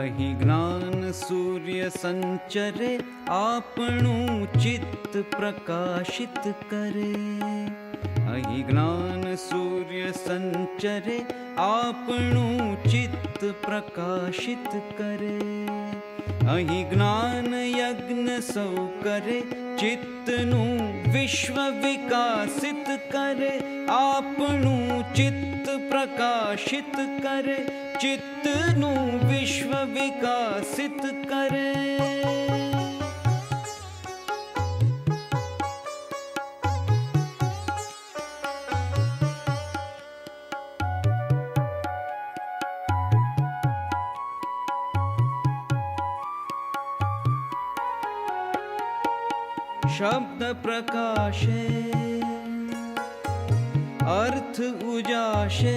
અહીં જ્ઞાન સૂર્ય સંચરે આપણું ચિત્ત પ્રકાશિત કરે. અહીં જ્ઞાન સૂર્ય સંચરે આપણું ચિત્ત પ્રકાશિત કરે. અહીં જ્ઞાન યજ્ઞ સૌ કરે ચિત્તનું વિશ્વ વિકાસિત કરે. આપણું ચિત્ત પ્રકાશિત કરે, ચિત્તનું વિશ્વ વિકાસિત કરે. શબ્દ પ્રકાશે, અર્થ ઉજાશે.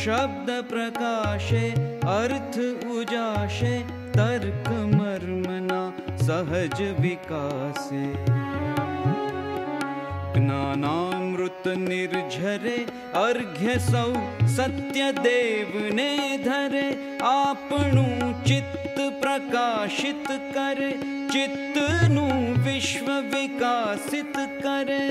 શબ્દ પ્રકાશે, અર્થ ઉજાશે, તર્ક મર્મના સહજ વિકાસે. જ્ઞાનામૃત નિર્ઝરે અર્ઘ્ય સૌ સત્યદેવને ધરે. આપણું ચિત્ત પ્રકાશિત કરે, ચિત્તનું વિશ્વ વિકાસિત કરે.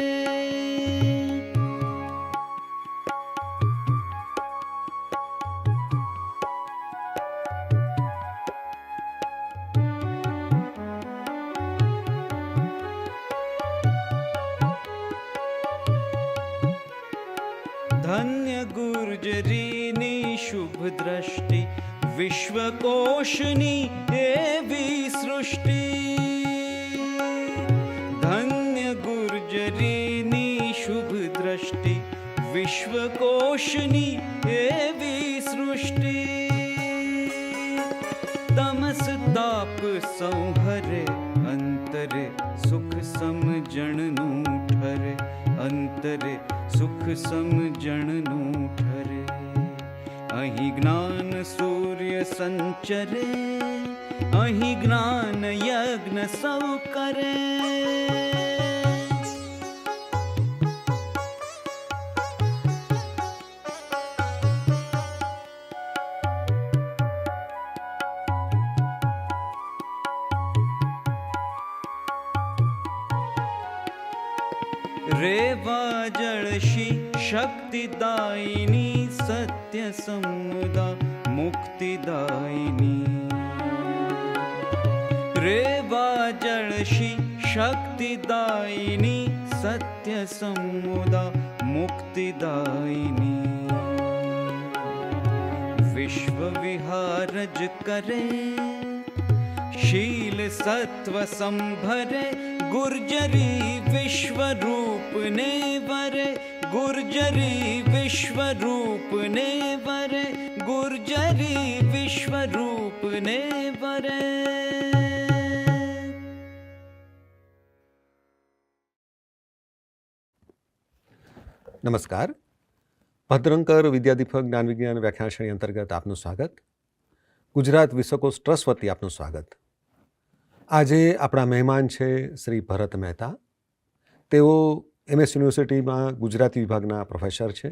ધન્ય ગુર્જરીની શુભ દ્રષ્ટિ, વિશ્વકોશની એવી સૃષ્ટિ. ધન્ય ગુર્જરીની શુભ દ્રષ્ટિ, વિશ્વકોશની એવી સૃષ્ટિ. તમસ તાપ સંહરે, અંતરે સુખ સમજણનું ઠરે. અંતરે સુખ સમજણનું ઠરે. અહીં જ્ઞાન સૂર્ય સંચરે, અહીં જ્ઞાન યજ્ઞ સૌ કરે. રેવા જળશી શક્તિદાયિની, સત્ય સમુદા મુક્તિદાયિની. રેવા જળશી શક્તિદાયિની, સત્ય સમુદા મુક્તિદાયિની. વિશ્વ વિહારજ કરે, શીલ સત્વ સંભરે. ગુર્જરી વિશ્વરૂપને વરે, ગુર્જરી વિશ્વરૂપને વરે. ગુર્જરી વિશ્વરૂપને વરે. નમસ્કાર. ભદ્રંકર વિદ્યાદીપક જ્ઞાન વિજ્ઞાન વ્યાખ્યાન શ્રેણી અંતર્ગત આપનું સ્વાગત. ગુજરાત વિશ્વકોશ ટ્રસ્ટ વતી આપનું સ્વાગત. આજે આપણા મહેમાન છે શ્રી ભરત મહેતા. તેઓ MS યુનિવર્સિટીમાં ગુજરાતી વિભાગના પ્રોફેસર છે,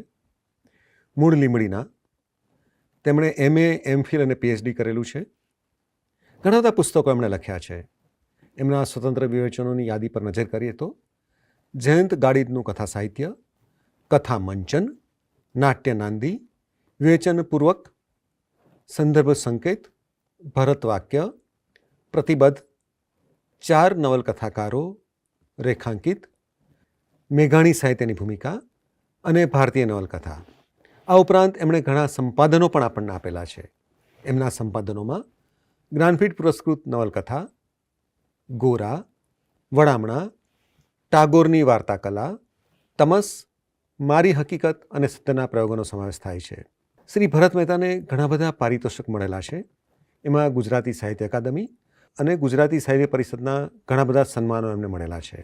મૂળ લીંબડીના. તેમણે MA, MPhil અને PhD કરેલું છે. ઘણા બધા પુસ્તકો એમણે લખ્યા છે. એમના સ્વતંત્ર વિવેચનોની યાદી પર નજર કરીએ તો જયંત ગાડિતનું કથા સાહિત્ય, કથા મંચન, નાટ્ય નાંદી, વિવેચનપૂર્વક, સંદર્ભ સંકેત, ભરત વાક્ય, પ્રતિબદ્ધ, 4 નવલકથાકારો, રેખાંકિત, મેઘાણી સાહિત્યની ભૂમિકા અને ભારતીય નવલકથા. આ ઉપરાંત એમણે ઘણા સંપાદનો પણ આપણને આપેલા છે. એમના સંપાદનોમાં જ્ઞાનપીઠ પુરસ્કૃત નવલકથા ગોરા, વડામણા, ટાગોરની વાર્તા કલા, તમસ, મારી હકીકત અને સત્યના પ્રયોગોનો સમાવેશ થાય છે. શ્રી ભરત મહેતાને ઘણા બધા પારિતોષિક મળેલા છે. એમાં ગુજરાતી સાહિત્ય અકાદમી અને ગુજરાતી સાહિત્ય પરિષદના ઘણા બધા સન્માનો એમને મળેલા છે.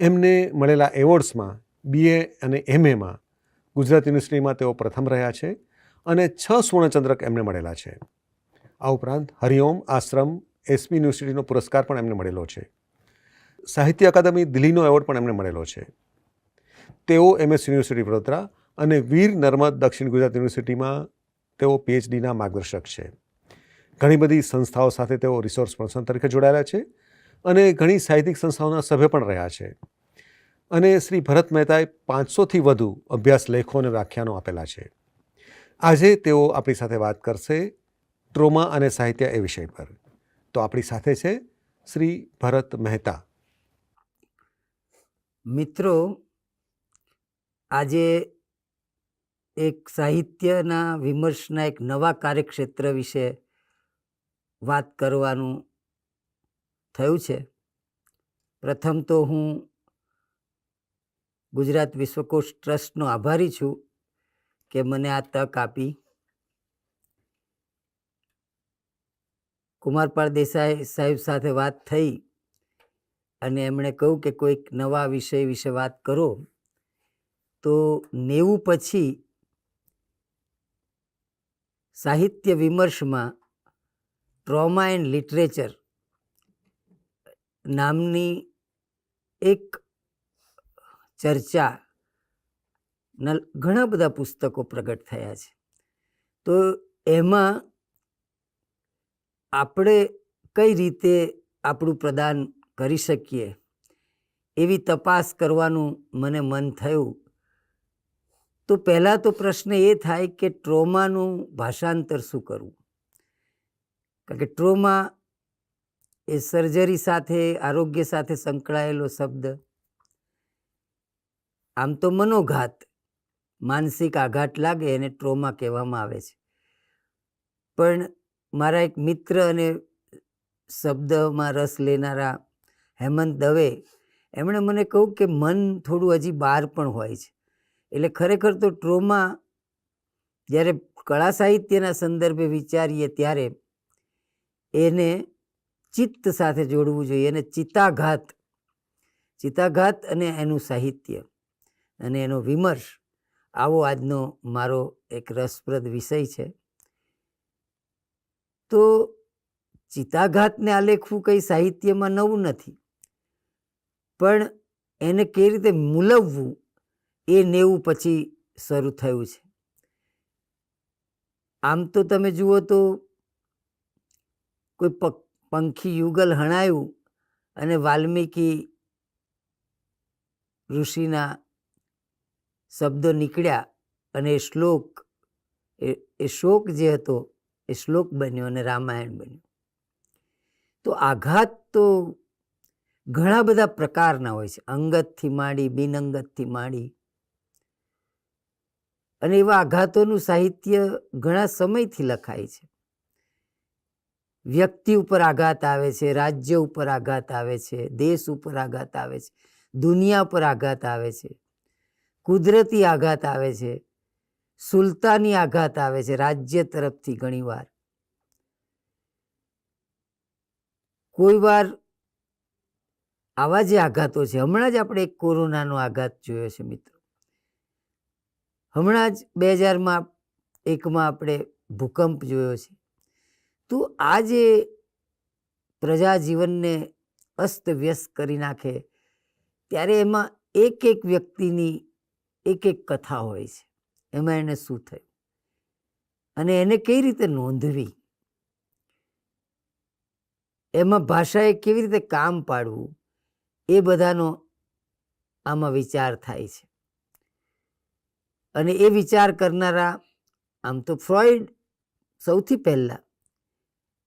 એમને મળેલા એવોર્ડ્સમાં BA અને MAમાં ગુજરાત યુનિવર્સિટીમાં તેઓ પ્રથમ રહ્યા છે અને 6 સુવર્ણચંદ્રક એમને મળેલા છે. આ ઉપરાંત હરિઓમ આશ્રમ SP યુનિવર્સિટીનો પુરસ્કાર પણ એમને મળેલો છે. સાહિત્ય અકાદમી દિલ્હીનો એવોર્ડ પણ એમને મળેલો છે. તેઓ MS યુનિવર્સિટી વડોદરા અને વીર નર્મદ દક્ષિણ ગુજરાત યુનિવર્સિટીમાં તેઓ પીએચડીના માર્ગદર્શક છે. ઘણી બધી સંસ્થાઓ સાથે તેઓ રિસોર્સ પર્સન તરીકે જોડાયેલા છે અને ઘણી સાહિત્યિક સંસ્થાઓના સભ્ય પણ રહ્યા છે. અને શ્રી ભરત મહેતાએ 500થી વધુ અભ્યાસ લેખો અને વ્યાખ્યાનો આપેલા છે. આજે તેઓ આપણી સાથે વાત કરશે ટ્રોમા અને સાહિત્ય એ વિષય પર. તો આપણી સાથે છે શ્રી ભરત મહેતા. મિત્રો, આજે એક સાહિત્યના વિમર્શના એક નવા કાર્યક્ષેત્ર વિશે વાત કરવાનું થયું છે. પ્રથમ તો હું ગુજરાત વિશ્વકોશ ટ્રસ્ટનો આભારી છું કે મને આ તક આપી. કુમારપાળ દેસાઈ સાહેબ સાથે વાત થઈ અને એમણે કહ્યું કે કોઈક નવા વિષય વિશે વાત કરો. તો 90 પછી સાહિત્ય વિમર્શમાં ટ્રોમા એન્ડ લિટરેચર નામની એક ચર્ચા ઘણા બધા પુસ્તકો પ્રગટ થયા છે. તો એમાં આપણે કઈ રીતે આપણું પ્રદાન કરી શકીએ એવી તપાસ કરવાનું મને મન થયું. તો પહેલાં તો પ્રશ્ન એ થાય કે ટ્રોમાનું ભાષાંતર શું કરવું? કારણ કે ટ્રોમા એ સર્જરી સાથે, આરોગ્ય સાથે સંકળાયેલો શબ્દ. આમ તો મનોઘાત, માનસિક આઘાત લાગે એને ટ્રોમા કહેવામાં આવે છે. પણ મારા એક મિત્ર અને શબ્દમાં રસ લેનારા હેમંત દવે, એમણે મને કહ્યું કે મન થોડું હજી બહાર પણ હોય છે. એટલે ખરેખર તો ટ્રોમા જ્યારે કળા સાહિત્યના સંદર્ભે વિચારીએ ત્યારે એને ચિત્ત સાથે જોડવું જોઈએ. અને ચિત્તાઘાત અને એનું સાહિત્ય અને એનો વિમર્શ, આવો આજનો મારો એક રસપ્રદ વિષય છે. તો ચિત્તાઘાતને આલેખવું કંઈ સાહિત્યમાં નવું નથી, પણ એને કેવી રીતે મૂલવવું એ 90 પછી શરૂ થયું છે. આમ તો તમે જુઓ તો કોઈ પંખી યુગલ હણાયું અને વાલ્મીકી ઋષિના શબ્દો નીકળ્યા અને એ શ્લોક જે હતો એ શ્લોક બન્યો અને રામાયણ બન્યું. તો આઘાત તો ઘણા બધા પ્રકારના હોય છે, અંગતથી માંડી બિનઅંગતથી માંડી. અને એવા આઘાતોનું સાહિત્ય ઘણા સમયથી લખાય છે. વ્યક્તિ ઉપર આઘાત આવે છે, રાજ્ય ઉપર આઘાત આવે છે, દેશ ઉપર આઘાત આવે છે, દુનિયા પર આઘાત આવે છે, કુદરતી આઘાત આવે છે, સુલતાની આઘાત આવે છે રાજ્ય તરફથી. ઘણીવાર કોઈ વાર આવા જે આઘાતો છે, હમણાં જ આપણે એક કોરોનાનો આઘાત જોયો છે મિત્રો. હમણાં જ 2001માં આપણે ભૂકંપ જોયો છે. તો આ જે પ્રજા જીવનને અસ્તવ્યસ્ત કરી નાખે ત્યારે એમાં એક એક વ્યક્તિની એક એક કથા હોય છે. એમાં એને શું થયું અને એને કઈ રીતે નોંધવી, એમાં ભાષાએ કેવી રીતે કામ પાડવું, એ બધાનો આમાં વિચાર થાય છે. અને એ વિચાર કરનારા આમ તો ફ્રોઈડ સૌથી પહેલા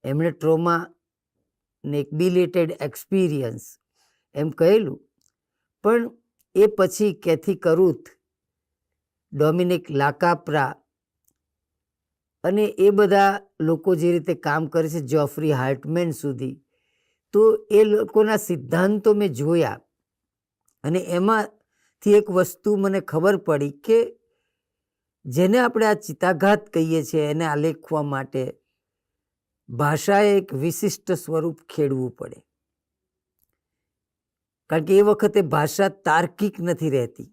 એમણે ટ્રોમાને એક બિલેટેડ એક્સપિરિયન્સ એમ કહેલું. પણ એ પછી કેથી કરુથ, ડોમિનિક લાકાપ્રા અને એ બધા લોકો જે રીતે કામ કરે છે, જોફ્રી હાર્ટમેન સુધી, તો એ લોકોના સિદ્ધાંતો મેં જોયા. અને એમાંથી એક વસ્તુ મને ખબર પડી કે જેને આપણે આ ચિત્તાઘાત કહીએ છીએ એને આલેખવા માટે ભાષાએ એક વિશિષ્ટ સ્વરૂપ ખેડવું પડે. કારણ કે એ વખતે ભાષા તાર્કિક નથી રહેતી.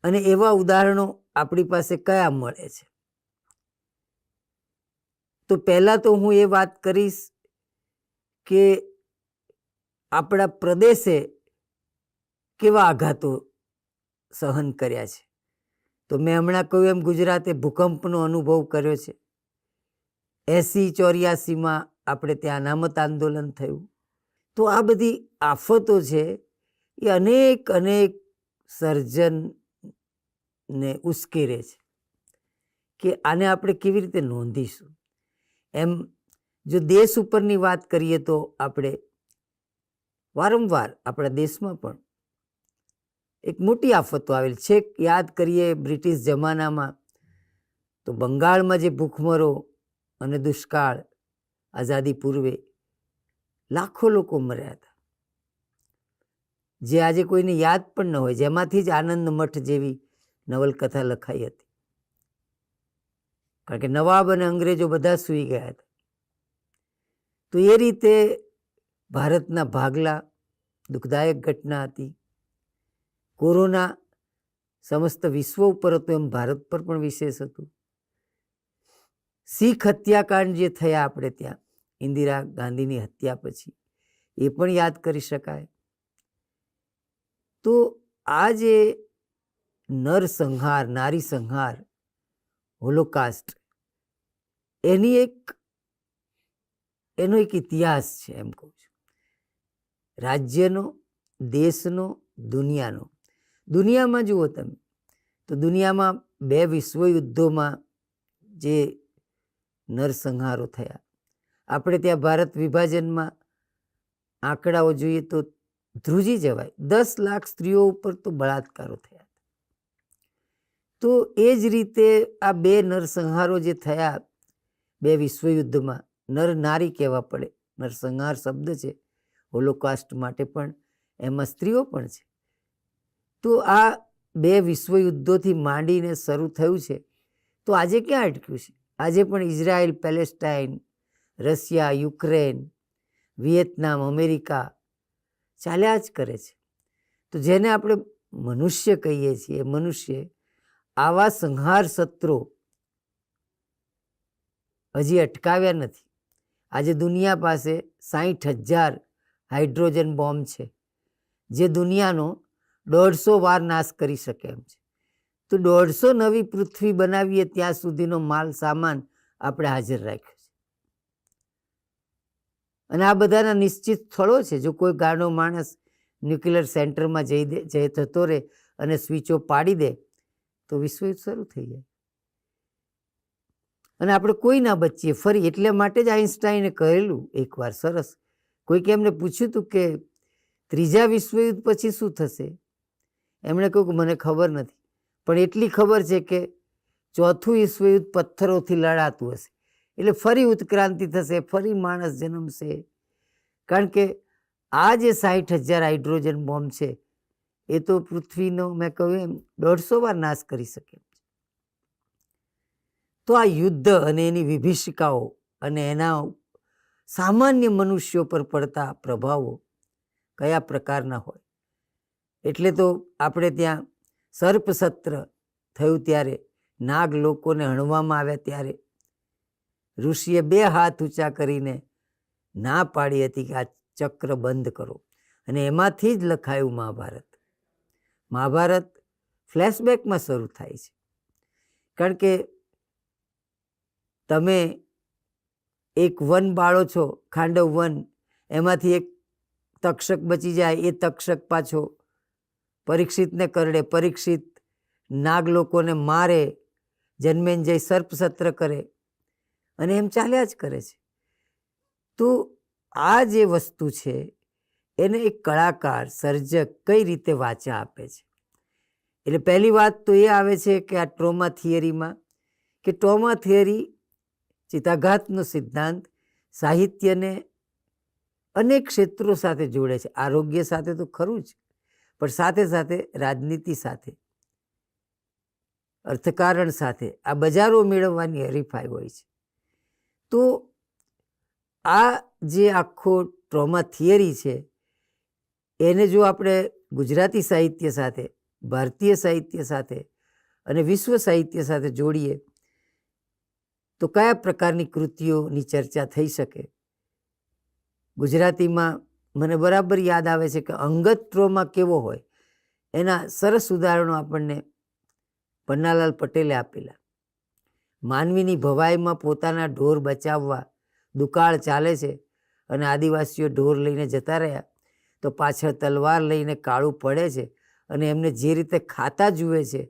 અને એવા ઉદાહરણો આપણી પાસે કયા મળે છે? તો પહેલા તો હું એ વાત કરીશ કે આપણા પ્રદેશે કેવા આઘાતો સહન કર્યા છે. તો મેં હમણાં કહ્યું એમ ગુજરાતે ભૂકંપનો અનુભવ કર્યો છે. 80-84માં આપણે ત્યાં અનામત આંદોલન થયું. તો આ બધી આફતો છે એ અનેક સર્જનને ઉશ્કેરે છે કે આને આપણે કેવી રીતે નોંધીશું. એમ જો દેશ ઉપરની વાત કરીએ તો આપણે વારંવાર આપણા દેશમાં પણ એક મોટી આફતો આવેલી છે. યાદ કરીએ બ્રિટિશ જમાનામાં તો બંગાળમાં જે ભૂખમરો અને દુષ્કાળ આઝાદી પૂર્વે લાખો લોકો મર્યા હતા, જે આજે કોઈને યાદ પણ ન હોય, જેમાંથી જ આનંદ મઠ જેવી નવલકથા લખાઈ હતી. કારણ કે નવાબ અને અંગ્રેજો બધા સૂઈ ગયા હતા. તો એ રીતે ભારતના ભાગલા દુઃખદાયક ઘટના હતી. કોરોના સમસ્ત વિશ્વ ઉપર હતું એમ ભારત પર પણ વિશેષ હતું. શીખ હત્યાકાંડ જે થયા આપણે ત્યાં ઇન્દિરા ગાંધીની હત્યા પછી, એ પણ યાદ કરી શકાય. તો આ જે નરસંહાર, નારી સંહાર, હોલોકાસ્ટ, એનો એક ઇતિહાસ છે એમ કહું છું. રાજ્યનો, દેશનો, દુનિયાનો. દુનિયામાં જુઓ તમે તો દુનિયામાં 2 વિશ્વયુદ્ધોમાં જે નરસંહારો થયા, આપણે ત્યાં ભારત વિભાજનમાં આંકડાઓ જોઈએ તો ધ્રુજી જવાય. 10 લાખ સ્ત્રીઓ ઉપર તો બળાત્કારો થયા. તો એ જ રીતે આ 2 નરસંહારો જે થયા 2 વિશ્વયુદ્ધમાં, નર નારી કહેવા પડે, નરસંહાર શબ્દ છે હોલોકાસ્ટ માટે, પણ એમાં સ્ત્રીઓ પણ છે. તો આ 2 વિશ્વયુદ્ધોથી માંડીને શરૂ થયું છે. તો આજે ક્યાં અટક્યું છે? આજે પણ Israel, Palestine, Russia, Ukraine, Vietnam, America ચાલ્યા જ કરે છે. તો જેને આપણે મનુષ્ય કહીએ છીએ, મનુષ્ય આવા સંહાર સત્રો હજી અટકાવ્યા નથી. આજે દુનિયા પાસે 60,000 હાઇડ્રોજન બોમ્બ છે, જે દુનિયાનો 150 વાર નાશ કરી શકે એમ છે. તો 150 નવી પૃથ્વી બનાવીએ ત્યાં સુધીનો માલ સામાન આપણે હાજર રાખ્યો છે. અને આ બધાના નિશ્ચિત સ્થળો છે. જો કોઈ ગાડો માણસ ન્યુક્લિયર સેન્ટરમાં જઈ થતો રહે અને સ્વિચો પાડી દે તો વિશ્વયુદ્ધ શરૂ થઈ જાય અને આપણે કોઈ ના બચીએ ફરી. એટલે માટે જ આઈન્સ્ટાઈને કહેલું એકવાર સરસ, કોઈકે એમને પૂછ્યું હતું કે 3જા વિશ્વયુદ્ધ પછી શું થશે? એમણે કહ્યું કે મને ખબર નથી, પણ એટલી ખબર છે કે 4થું વિશ્વયુદ્ધ પથ્થરોથી લડાતું હશે, એટલે ફરી ઉત્ક્રાંતિ થશે, ફરી માણસ જન્મશે. કારણ કે આ જે 60,000 હાઇડ્રોજન બોમ્બ છે એ તો પૃથ્વીનો, મેં કહ્યું એમ, 150 વાર નાશ કરી શકે. તો આ યુદ્ધ અને એની વિભીષિકાઓ અને એના સામાન્ય મનુષ્યો પર પડતા પ્રભાવો કયા પ્રકારના હોય. એટલે તો આપણે ત્યાં સર્પસત્ર થયું ત્યારે, નાગ લોકોને હણવામાં આવ્યા ત્યારે ઋષિએ 2 હાથ ઊંચા કરીને ના પાડી હતી કે આ ચક્ર બંધ કરો, અને એમાંથી જ લખાયું મહાભારત. મહાભારત ફ્લેશબેકમાં શરૂ થાય છે. કારણ કે તમે એક વન બાળો છો, ખાંડવ વન, એમાંથી એક તક્ષક બચી જાય, એ તક્ષક પાછો પરીક્ષિતને કરડે, પરીક્ષિત નાગ લોકોને મારે, જન્મેજય સર્પસત્ર કરે, અને એમ ચાલ્યા જ કરે છે. તો આ જે વસ્તુ છે એને એક કલાકાર, સર્જક કઈ રીતે વાચા આપે છે. એટલે પહેલી વાત તો એ આવે છે કે આ ટ્રોમા થિયરીમાં, કે ટ્રોમા થિયરી, ચિતાઘાતનો સિદ્ધાંત સાહિત્યને અનેક ક્ષેત્રો સાથે જોડે છે. આરોગ્ય સાથે તો ખરું જ, પણ સાથે સાથે રાજનીતિ સાથે, અર્થકારણ સાથે, આ બજારો મેળવવાની હરીફાઈ હોય છે. તો આ જે આખો ટ્રોમા થિયરી છે એને જો આપણે ગુજરાતી સાહિત્ય સાથે, ભારતીય સાહિત્ય સાથે અને વિશ્વ સાહિત્ય સાથે જોડીએ તો કયા પ્રકારની કૃતિઓની ચર્ચા થઈ શકે. ગુજરાતીમાં મને બરાબર યાદ આવે છે કે અંગત ટ્રોમા કેવો હોય એના સરસ ઉદાહરણો આપણને પન્નાલાલ પટેલે આપેલા. માનવીની ભવાઈમાં પોતાના ઢોર બચાવવા દુકાળ ચાલે છે અને આદિવાસીઓ ઢોર લઈને જતા રહ્યા તો પાછળ તલવાર લઈને કાળું પડે છે અને એમને જે રીતે ખાતા જુએ છે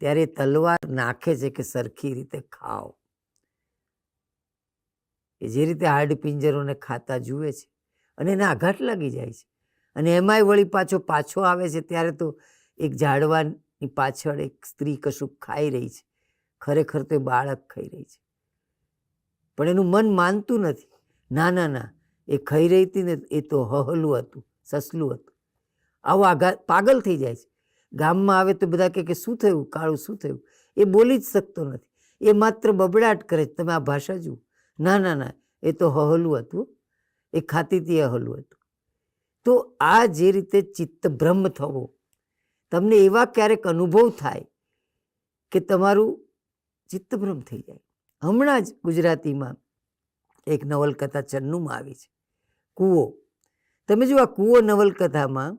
ત્યારે તલવાર નાખે છે કે સરખી રીતે ખાઓ. એ જે રીતે હાડપિંજરોને ખાતા જુએ છે અને એને આઘાત લાગી જાય છે. અને એમાંય વળી પાછો આવે છે ત્યારે તો એક ઝાડવાની પાછળ એક સ્ત્રી કશું ખાઈ રહી છે, ખરેખર તો એ બાળક ખાઈ રહી છે, પણ એનું મન માનતું નથી. ના ના ના, એ ખાઈ રહી હતી ને એ તો હહલું હતું, સસલું હતું. આવો આઘાત, પાગલ થઈ જાય છે. ગામમાં આવે તો બધા કે શું થયું કાળું, શું થયું? એ બોલી જ શકતો નથી, એ માત્ર બબડાટ કરે છે. તમે આ ભાષા જુઓ. ના ના ના, એ તો હહલું હતું, એ ખાતી હતી, એ હહલું હતું. તો આ જે રીતે ચિત્તભ્રમ થવો, તમને એવા ક્યારેક અનુભવ થાય કે તમારું ચિત્તભ્રમ થઈ જાય. હમણાં જ ગુજરાતીમાં એક નવલકથા ચન્નુમાં આવી છે, કૂવો. તમે જુઓ, આ કૂવો નવલકથામાં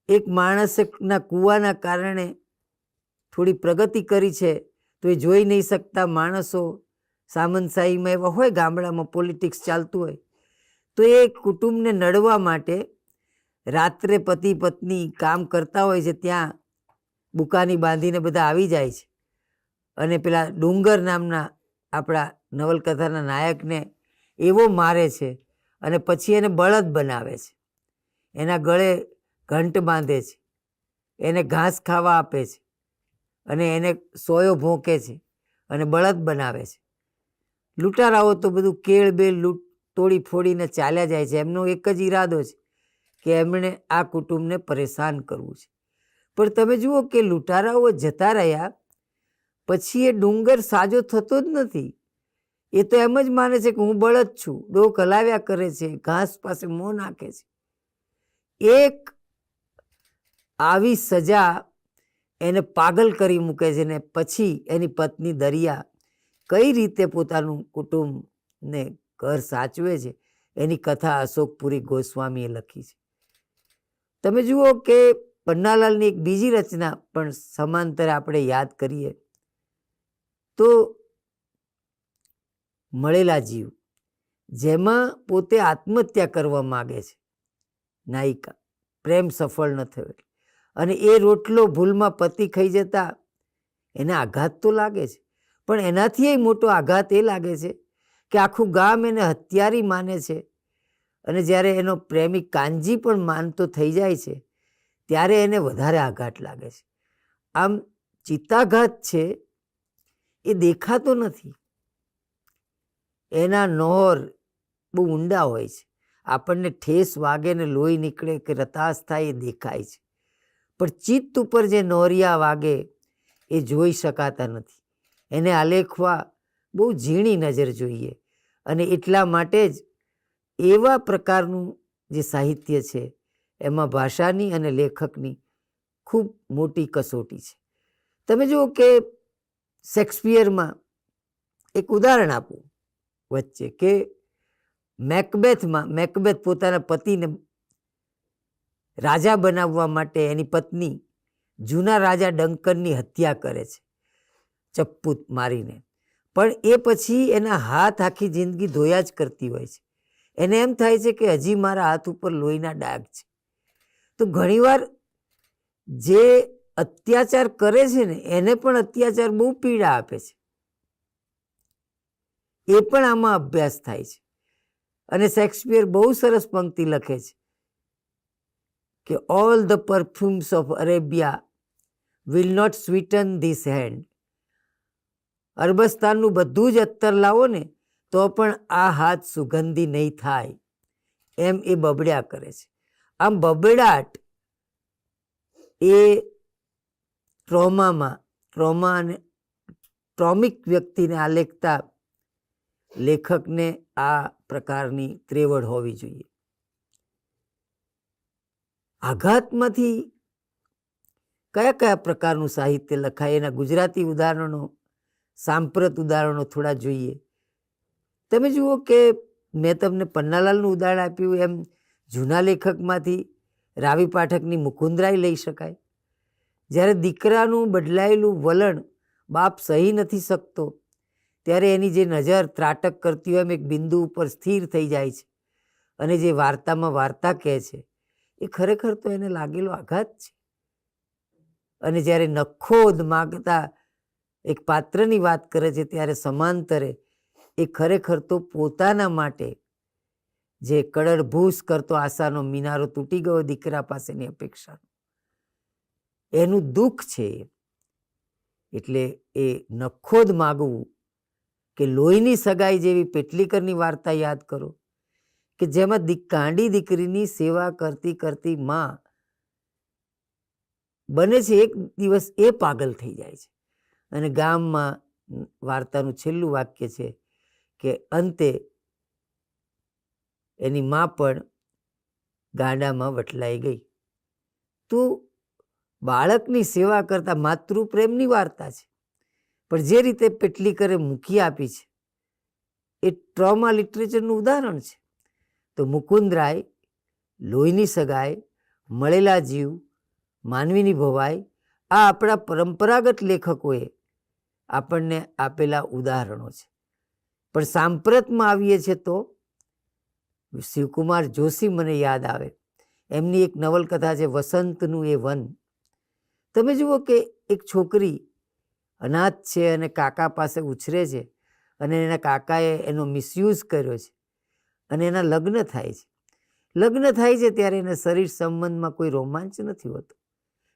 એક માણસના કૂવાના કારણે થોડી પ્રગતિ કરી છે તો એ જોઈ નહીં શકતા માણસો સામંતશાહીમાં એવા હોય, ગામડામાં પોલિટિક્સ ચાલતું હોય, તો એ કુટુંબને નડવા માટે રાત્રે પતિ પત્ની કામ કરતા હોય છે, ત્યાં બુકાની બાંધીને બધા આવી જાય છે અને પેલા ડુંગર નામના આપણા નવલકથાના નાયકને એવો મારે છે અને પછી એને બળદ બનાવે છે, એના ગળે ઘંટ બાંધે છે, એને ઘાસ ખાવા આપે છે અને એને સોયો ભોંકે છે અને બળદ બનાવે છે. લૂંટારાઓ તો બધું કેળ બેળ તોડી ફોડીને ચાલ્યા જાય છે. એમનો એક જ ઈરાદો છે કે એમણે આ કુટુંબને પરેશાન કરવું છે. પણ તમે જુઓ કે લૂંટારાઓ જતા રહ્યા પછી એ ડુંગર સાજો થતો જ નથી. એ તો એમ જ માને છે કે હું બળદ છું, ડોક હલાવ્યા કરે છે, ઘાસ પાસે મોં નાખે છે. એક આવી સજા એને પાગલ કરી મૂકે છે ને પછી એની પત્ની દરિયા કઈ રીતે પોતાનું કુટુંબને ઘર સાચવે છે એની કથા અશોકપુરી ગોસ્વામીએ લખી છે. તમે જુઓ કે પન્નાલાલની એક બીજી રચના પણ સમાંતર આપણે યાદ કરીએ તો મળેલા જીવ, જેમાં પોતે આત્મહત્યા કરવા માગે છે નાયિકા, પ્રેમ સફળ ન થયો અને એ રોટલો ભૂલમાં પતિ ખાઈ જતા એને આઘાત તો લાગે છે, પણ એનાથી મોટો આઘાત એ લાગે છે કે આખું ગામ એને હત્યારી માને છે અને જ્યારે એનો પ્રેમી કાનજી પણ માનતો થઈ જાય છે ત્યારે એને વધારે આઘાત લાગે છે. આમ ચિત્તાઘાત છે એ દેખાતો નથી, એના નોર બહુ ઊંડા હોય છે. આપણને ઠેસ વાગે ને લોહી નીકળે કે રતાશ થાય એ દેખાય છે, પણ ચિત્ત ઉપર જે નોરિયા વાગે એ જોઈ શકાતા નથી. એને આલેખવા બહુ ઝીણી નજર જોઈએ અને એટલા માટે જ એવા પ્રકારનું જે સાહિત્ય છે એમાં ભાષાની અને લેખકની ખૂબ મોટી કસોટી છે. તમે જુઓ કે શેક્સપિયરમાં એક ઉદાહરણ આપું વચ્ચે કે મેકબેથ પોતાના પતિને રાજા બનાવવા માટે એની પત્ની જૂના રાજા ડંકનની હત્યા કરે છે ચપ્પુ મારીને, પણ એ પછી એના હાથ આખી જિંદગી ધોયા જ કરતી હોય છે. એને એમ થાય છે કે હજી મારા હાથ ઉપર લોહીના ડાઘ છે. તો ઘણીવાર જે અત્યાચાર કરે છે ને એને પણ અત્યાચાર બહુ પીડા આપે છે, એ પણ આમાં અભ્યાસ થાય છે. અને શેક્સપિયર બહુ સરસ પંક્તિ લખે છે કે all the perfumes of Arabia will not sweeten this hand. અરબસ્તાનનું બધું જ અત્તર લાવો ને તો પણ આ હાથ સુગંધી નહીં થાય, એમ એ બબડ્યા કરે છે. આમ બબડાટ એ ટ્રોમા અને ટ્રોમિક વ્યક્તિને આલેખતા લેખકને આ પ્રકારની ત્રેવડ હોવી જોઈએ. આઘાતમાંથી કયા કયા પ્રકારનું સાહિત્ય લખાય એના ગુજરાતી ઉદાહરણો, સાંપ્રત ઉદાહરણો થોડા જોઈએ. તમે જુઓ કે મેં તમને પન્નાલાલનું ઉદાહરણ આપ્યું એમ જૂના લેખકમાંથી રાવી પાઠકની મુકુંદરાય લઈ શકાય, જ્યારે દીકરાનું બદલાયેલું વલણ બાપ સહી નથી શકતો ત્યારે એની જે નજર ત્રાટક કરતી હોય એમ એક બિંદુ ઉપર સ્થિર થઈ જાય છે અને જે વાર્તામાં વાર્તા કહે છે એ ખરેખર તો એને લાગેલો આઘાત છે. અને જ્યારે નખોદ માગતા એક પાત્રની વાત કરે છે ત્યારે સમાંતરે એ ખરેખર તો પોતાના માટે જે કડરભૂસ કરતો આશાનો મિનારો તૂટી ગયો દીકરા પાસેની અપેક્ષાનો, એનું દુઃખ છે. એટલે એ નખોદ માગવું કે લોહીની સગાઈ જેવી પેટલીકરની વાર્તા યાદ કરો કે જેમાં ગાંડી દીકરીની સેવા કરતી કરતી માં બને છે એક દિવસ એ પાગલ થઈ જાય છે. અને ગામમાં વાર્તાનું છેલ્લું વાક્ય છે કે અંતે એની માં પણ ગાડામાં વટલાઈ ગઈ. તો બાળકની સેવા કરતા માતૃપ્રેમની વાર્તા છે, પણ જે રીતે પેટલીકરે મૂકી આપી છે એ ટ્રોમા લિટરેચરનું ઉદાહરણ છે. તો મુકુંદરાય, લોહીની સગાઈ, મળેલા જીવ, માનવીની ભવાઈ, આ આપણા પરંપરાગત લેખકોએ આપણને આપેલા ઉદાહરણો છે. પણ સાંપ્રતમાં આવીએ છીએ તો શિવકુમાર જોશી મને યાદ આવે. એમની એક નવલકથા છે વસંતનું એ વન. તમે જુઓ કે એક છોકરી અનાથ છે અને કાકા પાસે ઉછરે છે અને એના કાકાએ એનો મિસયુઝ કર્યો છે અને એના લગ્ન થાય છે. લગ્ન થાય છે ત્યારે એના શરીર સંબંધમાં કોઈ રોમાંચ નથી હોતો,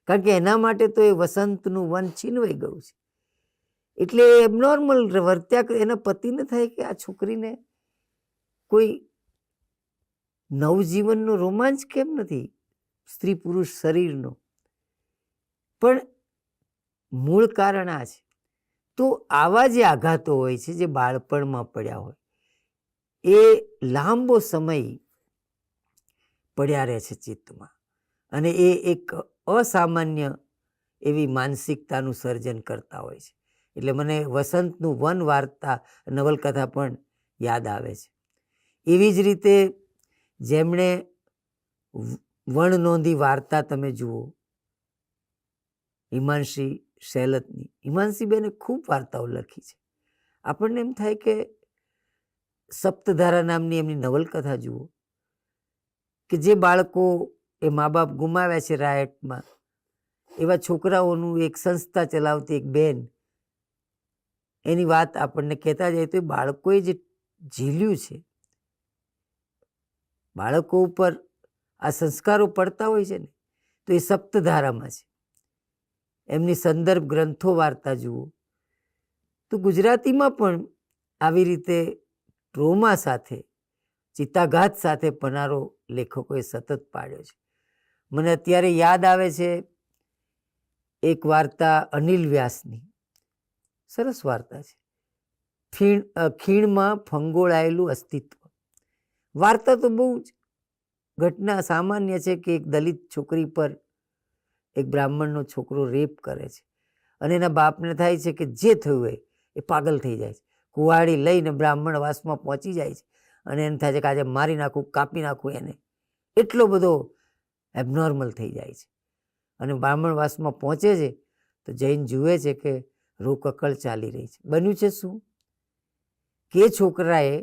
કારણ કે એના માટે તો એ વસંતનું વન છીનવાઈ ગયું છે. એટલે એબનોર્મલ વર્ત્યા એના પતિને થાય કે આ છોકરીને કોઈ નવજીવનનો રોમાંચ કેમ નથી સ્ત્રી પુરુષ શરીરનો. પણ મૂળ કારણ આ છે. તો આવા જે આઘાતો હોય છે જે બાળપણમાં પડ્યા હોય એ લાંબો સમય પડ્યા રહે છે ચિત્તમાં અને એ એક અસામાન્ય એવી માનસિકતાનું સર્જન કરતા હોય છે. એટલે મને વસંતનું વન વાર્તા નવલકથા પણ યાદ આવે છે. એવી જ રીતે જેમણે વણ નોંધી વાર્તા તમે જુઓ, હિમાંશી શેલતની, હિમાંશીબેને ખૂબ વાર્તાઓ લખી છે. આપણને એમ થાય કે સપ્તધારા નામની એમની નવલકથા જુઓ કે જે બાળકો એ મા બાપ ગુમાવ્યા છે રાયટમાં, એવા છોકરાઓનું એક સંસ્થા ચલાવતી એક બેન એની વાત આપણને કહેતા જાય તો એ બાળકોએ જે ઝીલ્યું છે, બાળકો ઉપર આ સંસ્કારો પડતા હોય છે ને, તો એ સપ્તધારામાં છે. એમની સંદર્ભ ગ્રંથો વાર્તા જુઓ તો ગુજરાતીમાં પણ આવી રીતે ટ્રોમા સાથે, ચિત્તાઘાત સાથે પનારો લેખકોએ સતત પાડ્યો છે. મને અત્યારે યાદ આવે છે એક વાર્તા અનિલ વ્યાસની, સરસ વાર્તા છે, ખીણમાં ફંગોળાયેલું અસ્તિત્વ. વાર્તા તો બહુ જ ઘટના સામાન્ય છે કે એક દલિત છોકરી પર એક બ્રાહ્મણનો છોકરો રેપ કરે છે અને એના બાપને થાય છે કે જે થયું હોય એ પાગલ થઈ જાય છે. કુહાડી લઈને બ્રાહ્મણ વાસમાં પહોંચી જાય છે અને એને થાય છે કે આજે મારી નાખું, કાપી નાખું એને. એટલો બધો એબનોર્મલ થઈ જાય છે અને બ્રાહ્મણ વાસમાં પહોંચે છે તો જૈન જુએ છે કે રોકકળ ચાલી રહી છે. બન્યું છે શું કે છોકરાએ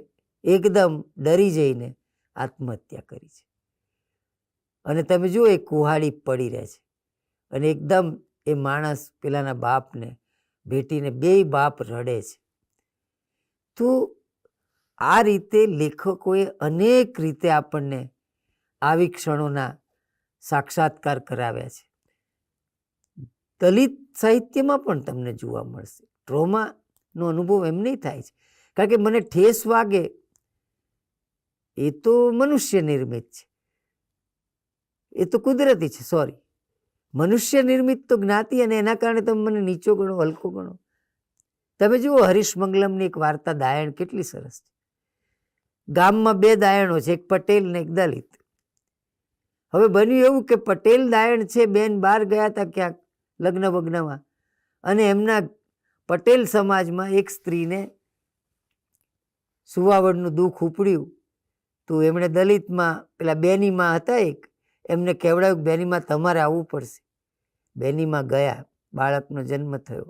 એકદમ ડરી જઈને આત્મહત્યા કરી છે અને તમે જુઓ એ કુહાડી પડી રહે છે અને એકદમ એ માણસ પેલાના બાપને ભેટીને બેય બાપ રડે છે. તો આ રીતે લેખકોએ અનેક રીતે આપણને આવી ક્ષણોના સાક્ષાત્કાર કરાવ્યા છે. દલિત સાહિત્યમાં પણ તમને જોવા મળશે. ટ્રોમાનો અનુભવ એમ નહીં થાય છે કારણ કે મને ઠેસ વાગે એ તો મનુષ્ય નિર્મિત છે, એ તો કુદરતી છે. સોરી, મનુષ્ય નિર્મિત તો જ્ઞાતિ અને એના કારણે તમે મને નીચો ગણો, હલકો ગણો. તમે જુઓ હરીશ મંગલમની એક વાર્તા દાયણ કેટલી સરસ છે. ગામમાં બે દાયણો છે, એક પટેલ ને એક દલિત. હવે બન્યું એવું કે પટેલ દાયણ છે, બેન બહાર ગયા હતા ક્યાંક લગ્ન વગ્નમાં અને એમના પટેલ સમાજમાં એક સ્ત્રીને સુવાવડનું દુઃખ ઉપડ્યું તો એમણે દલિતમાં પેલા બેનીમાં હતા એક, એમને કહેવડાવ્યું બેનીમાં તમારે આવવું પડશે. બેનીમાં ગયા, બાળકનો જન્મ થયો,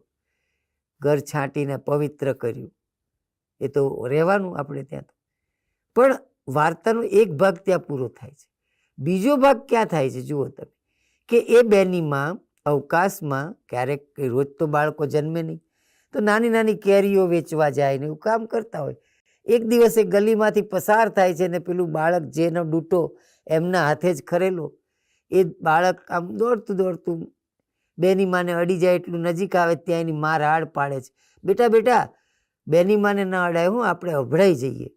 ઘર છાંટીને પવિત્ર કર્યું, એ તો રહેવાનું આપણે ત્યાં. પણ વાર્તાનો એક ભાગ ત્યાં પૂરો થાય છે. બીજો ભાગ ક્યાં થાય છે જુઓ તમે, કે એ બેનીમાં અવકાશમાં ક્યારેક રોજ તો બાળકો જન્મે નહીં, તો નાની નાની કેરીઓ વેચવા જાય ને એવું કામ કરતા હોય. એક દિવસ એ ગલીમાંથી પસાર થાય છે ને પેલું બાળક જેનો ડૂટો એમના હાથે જ ખરેલો, એ બાળક આમ દોડતું દોડતું બેની માને અડી જાય એટલું નજીક આવે ત્યાં એની મા રાડ પાડે છે, બેટા બેટા બેની માને ન અડાય, હું આપણે અભડાઈ જઈએ.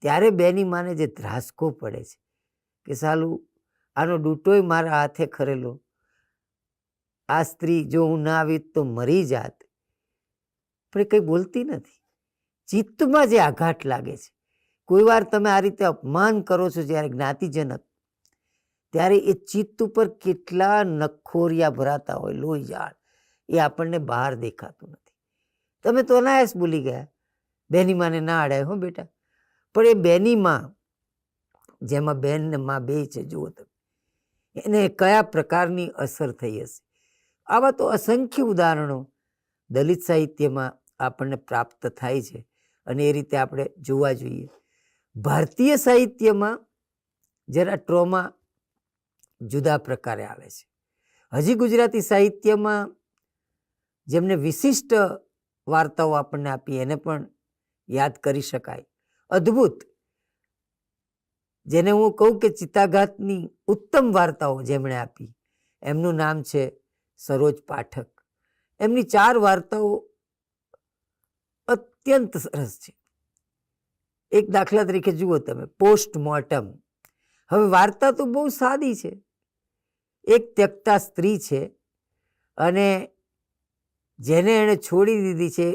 ત્યારે બેની માને જે ધ્રાસકો પડે છે કે સાલું આનો ડૂટોય મારા હાથે ખરેલો, આ સ્ત્રી જો હું ના આવી તો મરી જાત. પણ એ કંઈ બોલતી નથી. ચિત્તમાં જે આઘાત લાગે છે, કોઈ વાર તમે આ રીતે અપમાન કરો છો જ્યારે જ્ઞાતિજનક, ત્યારે એ ચિત્ત ઉપર કેટલા નખોરિયા ભરાતા હોય, લોહી ઝાડ, એ આપણને બહાર દેખાતું નથી. તમે તો અનાયાસ ભૂલી ગયા, બેની માને ના અડાય હો બેટા. પણ એ બેની માં, જેમાં બેન ને માં બે છે, જુઓ તમે, એને કયા પ્રકારની અસર થઈ હશે. આવા તો અસંખ્ય ઉદાહરણો દલિત સાહિત્યમાં આપણને પ્રાપ્ત થાય છે અને એ રીતે આપણે જોવા જોઈએ. ભારતીય સાહિત્યમાં જરા ટ્રોમા જુદા પ્રકારે આવે છે. હજી ગુજરાતી સાહિત્યમાં જેમને વિશિષ્ટ વાર્તાઓ આપણને આપી એને પણ યાદ કરી શકાય. અદ્ભુત, જેને હું કહું કે ચિત્તાઘાતની ઉત્તમ વાર્તાઓ જેમણે આપી, એમનું નામ છે સરોજ પાઠક. એમની 4 વાર્તાઓ અત્યંત સરસ છે. એક દાખલા તરીકે જુઓ તમે, પોસ્ટમોર્ટમ. હવે વાર્તા તો બહુ સાદી છે. એક ત્યક્તા સ્ત્રી છે અને જેને એણે છોડી દીધી છે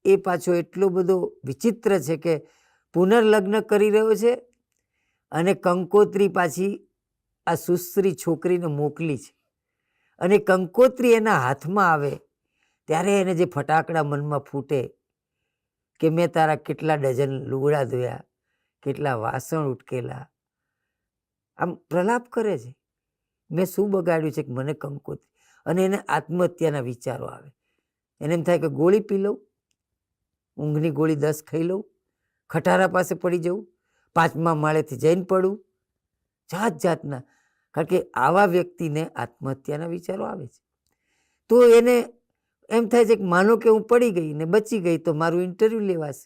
એ પાછો એટલો બધો વિચિત્ર છે કે પુનર્લગ્ન કરી રહ્યો છે અને કંકોત્રી પાછી આ સુશ્રી છોકરીને મોકલી છે. અને કંકોત્રી એના હાથમાં આવે ત્યારે એને જે ફટાકડા મનમાં ફૂટે કે મેં તારા કેટલા ડઝન લુગડા ધોયા, કેટલા વાસણ ઉટકેલા, આમ પ્રલાપ કરે છે, મેં શું બગાડ્યું છે કે મને કંકોત્રી. અને એને આત્મહત્યાના વિચારો આવે. એને એમ થાય કે ગોળી પી લઉં, ઊંઘની ગોળી 10 ખાઈ લઉં, ખટારા પાસે પડી જવું, 5મા માળેથી જઈને પડું, જાત જાતના. કારણ કે આવા વ્યક્તિને આત્મહત્યાના વિચારો આવે છે. તો એને એમ થાય છે કે માનો કે હું પડી ગઈ ને બચી ગઈ તો મારું ઇન્ટરવ્યૂ લેવાશે,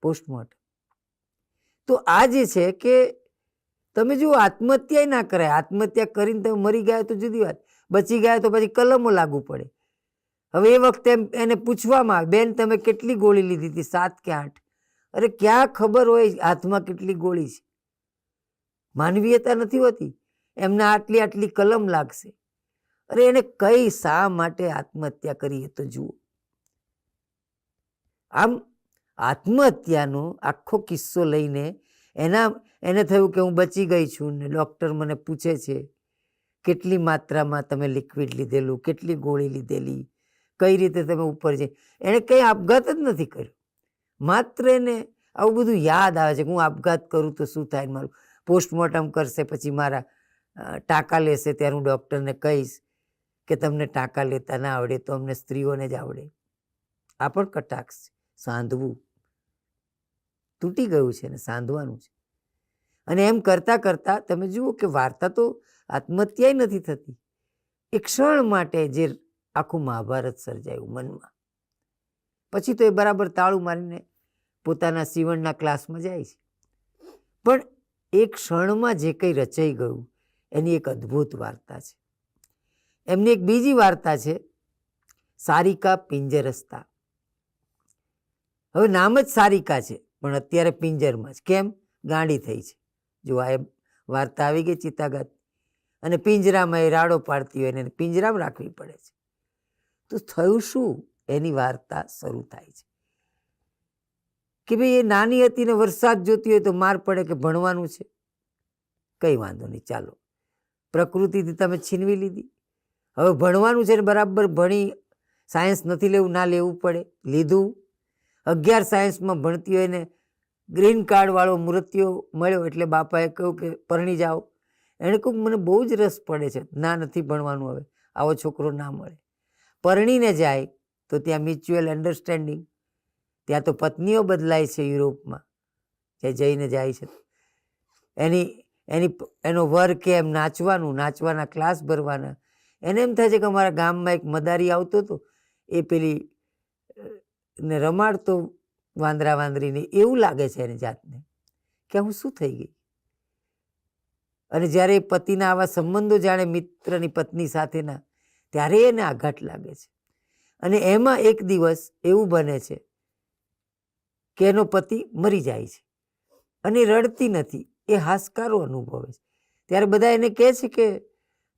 પોસ્ટમોર્ટમ. તો આ જે છે કે તમે જો આત્મહત્યા ના કરાય, આત્મહત્યા કરીને તમે મરી ગયા તો જુદી વાત, બચી ગયા તો પછી કલમો લાગુ પડે. હવે એ વખતે એને પૂછવામાં આવે, બેન તમે કેટલી ગોળી લીધી હતી, 7 કે 8? અરે ક્યાં ખબર હોય હાથમાં કેટલી ગોળી છે. માનવીયતા નથી હોતી, એમને આટલી આટલી કલમ લાગશે. અરે એને કઈ શા માટે આત્મહત્યા કરી એ તો જુઓ. આમ આત્મહત્યાનો આખો કિસ્સો લઈને એને થયું કે હું બચી ગઈ છું ને ડૉક્ટર મને પૂછે છે કેટલી માત્રામાં તમે લિક્વિડ લીધેલું, કેટલી ગોળી લીધેલી, કઈ રીતે તમે ઉપર જઈ. એણે કંઈ આપઘાત જ નથી કર્યો, માત્ર એને આવું બધું યાદ આવે છે કે હું આપઘાત કરું તો શું થાય, મારું પોસ્ટમોર્ટમ કરશે પછી મારા ટાંકા લેશે, ત્યારે હું ડૉક્ટરને કહીશ કે તમને ટાંકા લેતા ના આવડે તો અમને સ્ત્રીઓને જ આવડે. આ પણ કટાક્ષ છે. સાંધવું તૂટી ગયું છે ને સાંધવાનું છે. અને એમ કરતાં કરતાં તમે જુઓ કે વાર્તા તો આત્મહત્યાય નથી થતી. એક ક્ષણ માટે જે આખું મહાભારત સર્જાયું મનમાં, પછી તો એ બરાબર તાળું મારીને પોતાના સીવણના ક્લાસમાં જાય છે. પણ એક ક્ષણમાં જે કંઈ રચાઈ ગયું એની એક અદ્ભુત વાર્તા છે. એમની એક બીજી વાર્તા છે, સારિકા પિંજરસ્તા. હવે નામ જ સારિકા છે પણ અત્યારે પિંજરમાં જ. કેમ? ગાંડી થઈ છે. જો આ વાર્તા આવી ગઈ ચિત્તાઘાત, અને પિંજરામાં એ રાડો પાડતી હોય એને પિંજરામાં રાખવી પડે છે. તો થયું શું? એની વાર્તા શરૂ થાય છે કે ભાઈ એ નાની હતી ને વરસાદ જોતી હોય તો માર પડે કે ભણવાનું છે. કંઈ વાંધો નહીં, ચાલો પ્રકૃતિથી તમે છીનવી લીધી, હવે ભણવાનું છે ને બરાબર ભણી, સાયન્સ નથી લેવું ના લેવું પડે, લીધું. 11 સાયન્સમાં ભણતી હોય ને ગ્રીન કાર્ડવાળો મૃત્યુ મળ્યો એટલે બાપાએ કહ્યું કે પરણી જાઓ. એણે કહ્યું મને બહુ જ રસ પડે છે, ના નથી ભણવાનું, હવે આવો છોકરો ના મળે. પરણીને જાય તો ત્યાં મ્યુચ્યુઅલ અન્ડરસ્ટેન્ડિંગ, ત્યાં તો પત્નીઓ બદલાય છે યુરોપમાં, ત્યાં જઈને જાય છે. એનો વર્ક એમ નાચવાનું, નાચવાના ક્લાસ ભરવાના. એને એમ થાય છે કે અમારા ગામમાં એક મદારી આવતો હતો, એ પેલી ને રમાડતો વાંદરા વાંદરીને, એવું લાગે છે એને જાતને કે હું શું થઈ ગઈ. અને જ્યારે પતિના આવા સંબંધો જાણે મિત્રની પત્ની સાથેના, ત્યારે એને આઘાત લાગે છે. અને એમાં એક દિવસ એવું બને છે કે એનો પતિ મરી જાય છે અને રડતી નથી, એ હાશકારો અનુભવે છે. ત્યારે બધા એને કહે છે કે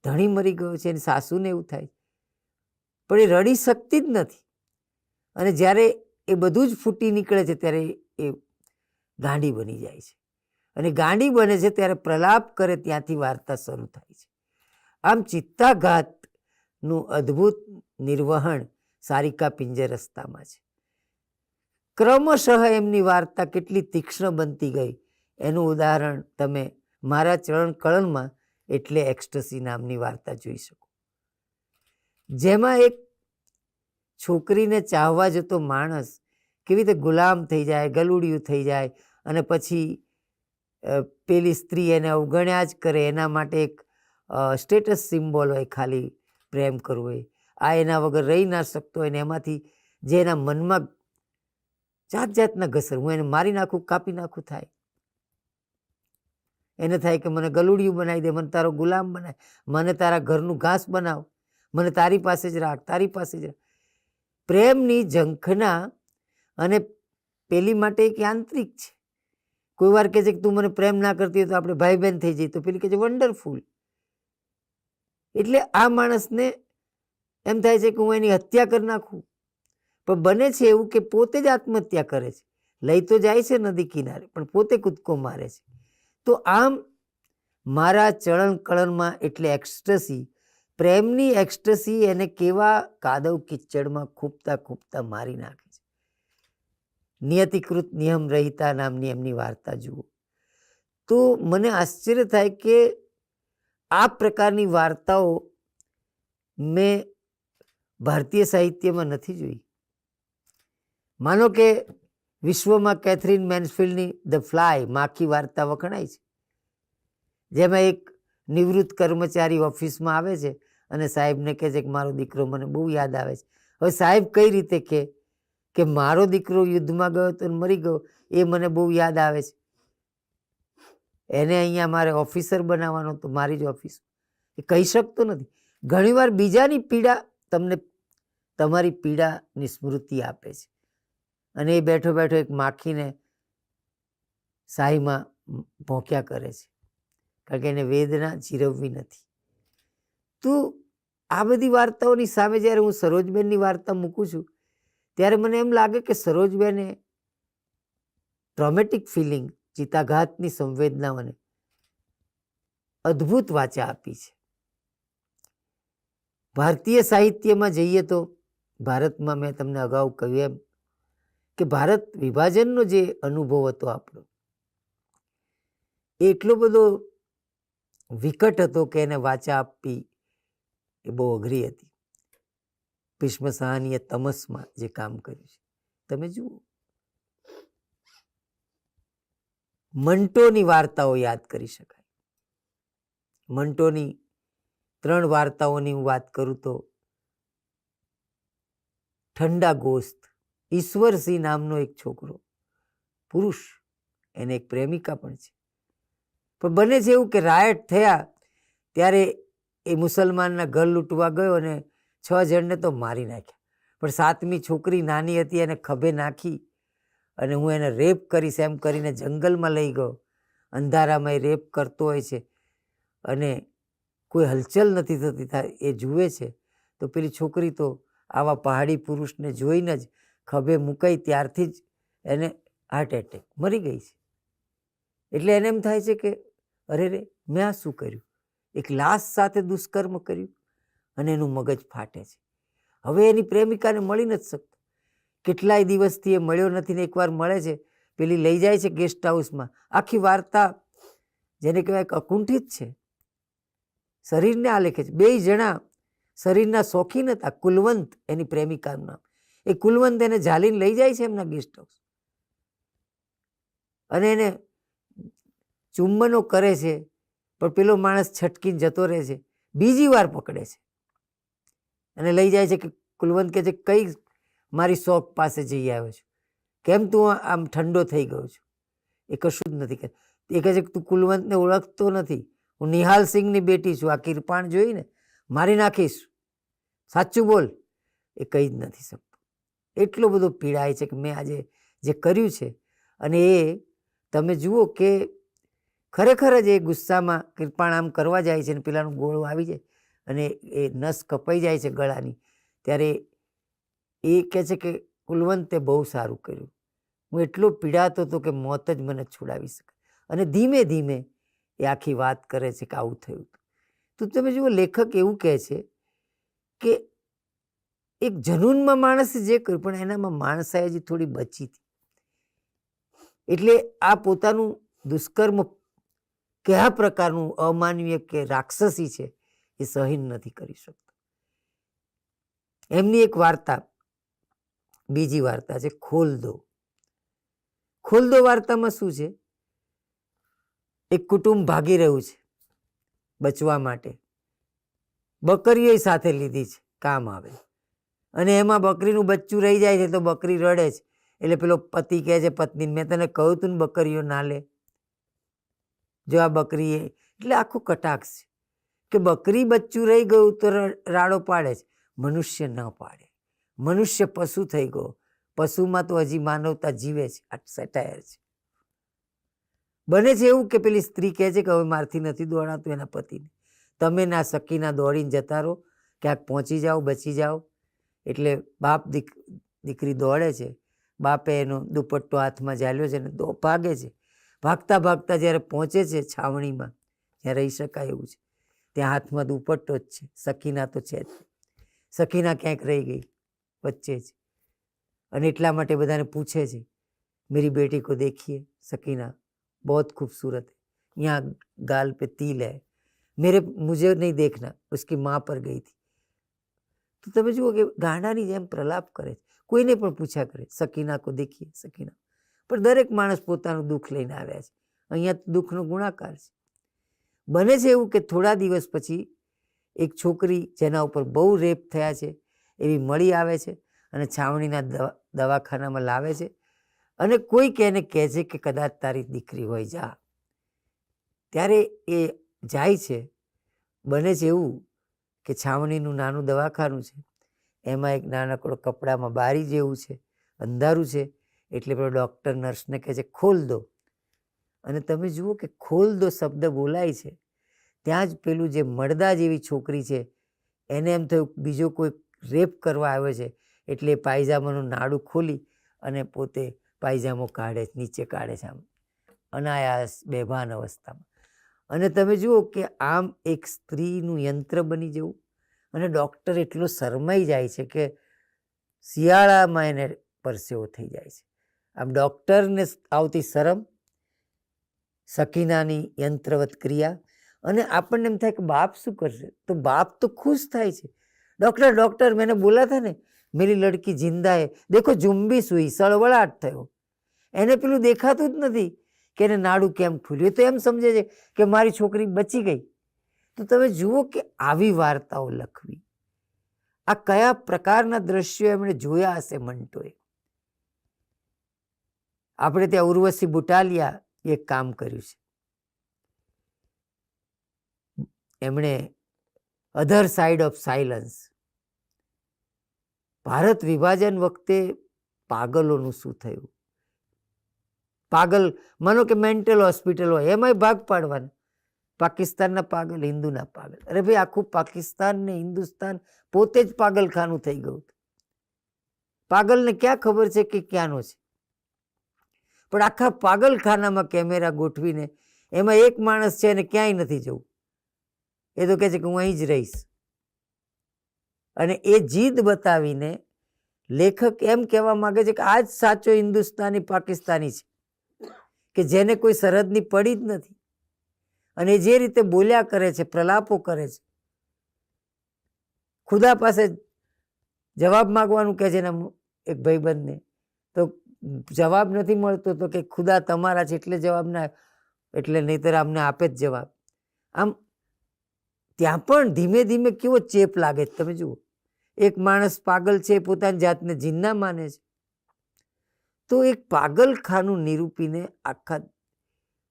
ધણી મરી ગયો છે, એની સાસુને એવું થાય, પણ એ રડી શકતી જ નથી. અને જ્યારે એ બધું જ ફૂટી નીકળે છે ત્યારે એ ગાંડી બની જાય છે. અને ગાંડી બને છે ત્યારે પ્રલાપ કરે, ત્યાંથી વાર્તા શરૂ થાય છે. આમ ચિત્તાઘાતનું અદ્ભુત નિર્વહણ સારિકા પિંજરસ્તામાં છે. ક્રમશઃ એમની વાર્તા કેટલી તીક્ષ્ણ બનતી ગઈ એનું ઉદાહરણ તમે મારા ચરણ કળનમાં એટલે એક્સ્ટસી નામની વાર્તા જોઈ શકો, જેમાં એક છોકરીને ચાહવા જતો માણસ કેવી રીતે ગુલામ થઈ જાય, ગલુડિયું થઈ જાય, અને પછી પેલી સ્ત્રી એને અવગણ્યા જ કરે. એના માટે એક સ્ટેટસ સિમ્બોલ હોય ખાલી પ્રેમ કરવો હોય, આ એના વગર રહી ના શકતો હોય. ને એમાંથી જે એના મનમાં જાત જાતના ઘસર, હું એને મારી નાખું, કાપી નાખું થાય. એને થાય કે મને ગલુડિયું બનાવી દે, મને તારો ગુલામ બનાય, મને તારા ઘરનું ઘાસ બનાવ, મને તારી પાસે જ રાખ, તારી પાસે જ રાખ. પ્રેમની ઝંખના અને પેલી માટે એક યાંત્રિક છે. કોઈ વાર કહે છે કે તું મને પ્રેમ ના કરતી હોય તો આપણે ભાઈ બહેન થઈ જઈએ, તો પેલી કહે છે વન્ડરફુલ. એટલે આ માણસને એમ થાય છે કે હું એની હત્યા કરી નાખું, પણ બને છે એવું કે પોતે જ આત્મહત્યા કરે છે. લઈ તો જાય છે નદી કિનારે, પણ પોતે કૂદકો મારે છે. તો આમ મારા ચળણ કળણમાં એટલે એક્સ્ટસી, પ્રેમની એક્સ્ટસી એને કેવા કાદવ કિચડમાં ખૂંપતા ખૂંપતા મારી નાખે છે. નિયતિકૃત નિયમ રહિતા નામની એમની વાર્તા જુઓ તો મને આશ્ચર્ય થાય કે આ પ્રકારની વાર્તાઓ મેં ભારતીય સાહિત્યમાં નથી જોઈ. માનો કે વિશ્વમાં કેથરીન મેન્સફિલ્ડની ધ ફ્લાય, માખી વાર્તા વખણાય છે, જેમાં એક નિવૃત્ત કર્મચારી ઓફિસમાં આવે છે અને સાહેબને કહે છે કે મારો દીકરો મને બહુ યાદ આવે છે. હવે સાહેબ કઈ રીતે કે મારો દીકરો યુદ્ધમાં ગયો તો મરી ગયો, એ મને બહુ યાદ આવે છે, એને અહીંયા મારે ઓફિસર બનાવવાનો તો મારી જ ઓફિસ. એ કહી શકતો નથી. ઘણીવાર બીજાની પીડા તમને તમારી પીડાની સ્મૃતિ આપે છે. અને એ બેઠો બેઠો એક માખીને શાહીમાં ભોંક્યા કરે છે, કારણ કે એને વેદના જીરવવી નથી. તો આ બધી વાર્તાઓની સામે જ્યારે હું સરોજબેનની વાર્તા મૂકું છું ત્યારે મને એમ લાગે કે સરોજબેને ટ્રોમેટિક ફિલિંગ, ચિત્તાઘાતની સંવેદનાઓને અદ્ભુત વાચા આપી છે. ભારતીય સાહિત્યમાં જઈએ તો ભારતમાં મેં તમને અગાઉ કહ્યું એમ કે ભારત વિભાજનનો જે અનુભવ હતો આપણો, એ એટલો બધો વિકટ હતો કે એને વાચા આપવી એ બહુ અઘરી હતી. ભીષ્મ સાહનીએ તમસમાં જે કામ કર્યું છે તમે જુઓ. મંટોની વાર્તાઓ યાદ કરી શકાય. મંટોની 3 વાર્તાઓની હું વાત કરું તો ઠંડા ગોસ્ત, ઈશ્વરસિંહ નામનો એક છોકરો, પુરુષ, એને એક પ્રેમિકા પણ છે, પણ બને છે એવું કે રાયટ થયા ત્યારે એ મુસલમાનના ઘર લૂંટવા ગયો અને 6 જણને તો મારી નાખ્યા, પણ 7મી છોકરી નાની હતી, એને ખભે નાખી અને હું એને રેપ કરીશ એમ કરીને જંગલમાં લઈ ગયો. અંધારામાં એ રેપ કરતો હોય છે અને કોઈ હલચલ નથી થતી, એ જુએ છે તો પેલી છોકરી તો આવા પહાડી પુરુષને જોઈને જ ખભે મુકાઈ ત્યારથી જ એને હાર્ટ એટેક, મરી ગઈ છે. એટલે એને એમ થાય છે કે અરે રે મેં આ શું કર્યું, એક લાશ સાથે દુષ્કર્મ કર્યું, અને એનું મગજ ફાટે છે. હવે એની પ્રેમિકાને મળી નથી શકતો, કેટલાય દિવસથી એ મળ્યો નથી ને એકવાર મળે છે, પેલી લઈ જાય છે ગેસ્ટ હાઉસમાં. આખી વાર્તા જેને કહેવાય અકુંઠિત છે, શરીરને આલેખે છે. 2 જણા શરીરના શોખીન હતા. કુલવંત એની પ્રેમિકાનું નામ. એ કુલવંત એને ઝાલીને લઈ જાય છે એમના ગેસ્ટ હાઉસ અને એને ચુંબનો કરે છે, પણ પેલો માણસ છટકીને જતો રહે છે. બીજી વાર પકડે છે અને લઈ જાય છે. કે કુલવંત કહે છે, કઈ મારી શોખ પાસે જઈ આવ્યો છું, કેમ તું આમ ઠંડો થઈ ગયો છું? એ કશું જ નથી કહેતો. એ કહે છે કે તું કુલવંતને ઓળખતો નથી, હું નિહાલ સિંહની બેટી છું, આ કિરપાણ જોઈને મારી નાખીશ, સાચું બોલ. એ કંઈ જ નથી શકતો. એટલો બધો પીડાય છે કે મેં આજે જે કર્યું છે. અને એ તમે જુઓ કે ખરેખર જ એ ગુસ્સામાં કિરપાણ આમ કરવા જાય છે અને પેલાનું ગોળું આવી જાય અને એ નસ કપાઈ જાય છે ગળાની. ત્યારે એ કહે છે કે કુલવંતે બહુ સારું કર્યું, હું એટલો પીડાતો હતો કે મોત જ મને છોડાવી શકે. અને ધીમે ધીમે એ આખી વાત કરે છે કે આવું થયું હતું. તો તમે જુઓ, લેખક એવું કહે છે કે એક જનૂનમાં માણસે જે કર્યું પણ એનામાં માણસાઈ હજી થોડી બચી હતી. એટલે આ પોતાનું દુષ્કર્મ કયા પ્રકારનું અમાનવીય કે રાક્ષસી છે એ સહન નથી કરી શકતો. એમની એક વાર્તા, બીજી વાર્તા છે ખોલદો. ખોલદો વાર્તામાં શું છે? એક કુટુંબ ભાગી રહ્યું છે બચવા માટે. બકરીઓ સાથે લીધી છે, કામ આવે. અને એમાં બકરીનું બચ્ચું રહી જાય છે તો બકરી રડે છે. એટલે પેલો પતિ કહે છે પત્નીને, મેં તને કહ્યું તું ને બકરીઓ ના લે. જો આ બકરીએ, એટલે આખું કટાક્ષ છે કે બકરી બચ્ચું રહી ગયું તો રાડો પાડે છે, મનુષ્ય ન પાડે. મનુષ્ય પશુ થઈ ગયો, પશુમાં તો હજી માનવતા જીવે છે. આ સેટાયર છે. બને છે એવું કે પેલી સ્ત્રી કહે છે કે હવે મારથી નથી દોડાતું એના પતિને, તમે ના સકીના દોડીને જતા રહો, ક્યાંક પહોંચી જાઓ, બચી જાઓ. એટલે બાપ દીકરી દોડે છે. બાપે એનો દુપટ્ટો હાથમાં ઝાલ્યો છે અને ભાગે છે. ભાગતા ભાગતા જ્યારે પહોંચે છે છાવણીમાં, જ્યાં રહી શકાય એવું છે, ત્યાં હાથમાં દુપટ્ટો જ છે, સકીના તો છે જ. સકીના ક્યાંક રહી ગઈ વચ્ચે જ. અને એટલા માટે બધાને પૂછે છે, મેરી બેટી કો દેખીએ. સકીના बहुत खूबसूरत है, यहाँ गाल पे तिल है, मुझे नहीं देखना, उसकी माँ पर गई थी. તો તમે જુઓ કે ગાંડાની જેમ પ્રલાપ કરે છે, કોઈને પણ પૂછ્યા કરે, સકીના કો દેખીએ, સકીના. પણ દરેક માણસ પોતાનું દુઃખ લઈને આવ્યા છે. અહીંયા દુઃખનો ગુણાકાર છે. બને છે એવું કે થોડા દિવસ પછી એક છોકરી જેના ઉપર બહુ રેપ થયા છે એવી મળી આવે છે અને છાવણીના દવાખાનામાં લાવે છે. અને કોઈક એને કહે છે કે કદાચ તારી દીકરી હોય, જા. ત્યારે એ જાય છે. બને છે એવું કે છાવણીનું નાનું દવાખાનું છે, એમાં એક નાનકડો કપડામાં બારી જેવું છે, અંધારું છે. એટલે પેલો ડૉક્ટર નર્સને કહે છે ખોલ દો. અને તમે જુઓ કે ખોલ દો શબ્દ બોલાય છે ત્યાં જ પેલું જે મળદા જેવી છોકરી છે એને એમ થયું બીજો કોઈ રેપ કરવા આવ્યો છે. એટલે પાયજામાનું નાડું ખોલી અને પોતે પાયજામો કાઢે, નીચે કાઢે છે, આમ અનાયાસ બેભાન અવસ્થામાં. અને તમે જુઓ કે આમ એક સ્ત્રીનું યંત્ર બની જવું. અને ડૉક્ટર એટલો શરમાઈ જાય છે કે શિયાળામાં એને પરસેવો થઈ જાય છે. આમ ડૉક્ટરને આવતી શરમ, સકીનાની યંત્રવત ક્રિયા. અને આપણને એમ થાય કે બાપ શું કરશે? તો બાપ તો ખુશ થાય છે. ડૉક્ટર ડૉક્ટર મેને બોલા થા ને મેરી લડકી જિંદા હે, દેખો ઝુંબીશ હુઈ, સળવળાટ થયો. એને પેલું દેખાતું જ નથી કે એને નાડું કેમ ખુલ્યું. તો એમ સમજે છે કે મારી છોકરી બચી ગઈ. તો તમે જુઓ કે આવી વાર્તાઓ લખવી, આ કયા પ્રકારના દ્રશ્યો એમણે જોયા હશે મંટોએ. આપણે ત્યાં ઉર્વશી બુટાલિયા એક કામ કર્યું છે. એમણે અધર સાઇડ ઓફ સાયલન્સ, ભારત વિભાજન વખતે પાગલોનું શું થયું. પાગલ માનો કે મેન્ટલ હોસ્પિટલ હોય, એમાંય ભાગ પાડવાના. પાકિસ્તાનના પાગલ, હિન્દુના પાગલ. અરે ભાઈ, આખું પાકિસ્તાન ને હિન્દુસ્તાન પોતે જ પાગલખાનું થઈ ગયું. પાગલને ક્યાં ખબર છે કે ક્યાંનો છે? પણ આખા પાગલખાનામાં કેમેરા ગોઠવીને એમાં એક માણસ છે અને ક્યાંય નથી જવું. એ તો કહે છે કે હું અહીં જ રહીશ. અને એ જીદ બતાવીને લેખક એમ કહેવા માંગે છે કે આ જ સાચો હિન્દુસ્તાની પાકિસ્તાની છે કે જેને કોઈ સરહદની પડી જ નથી. અને જે રીતે બોલ્યા કરે છે, પ્રલાપો કરે છે, ખુદા પાસે જવાબ માગવાનું કહે છે એના એક ભાઈબંધને, તો જવાબ નથી મળતો તો કે ખુદા તમારા છે એટલે જવાબ ના, એટલે નહીંતર અમને આપે જ જવાબ. આમ ત્યાં પણ ધીમે ધીમે કેવો ચેપ લાગે છે. તમે જુઓ, એક માણસ પાગલ છે, પોતાની જાતને જીન્ના માને છે, તો એક પાગલખાનું નિરૂપીને આખા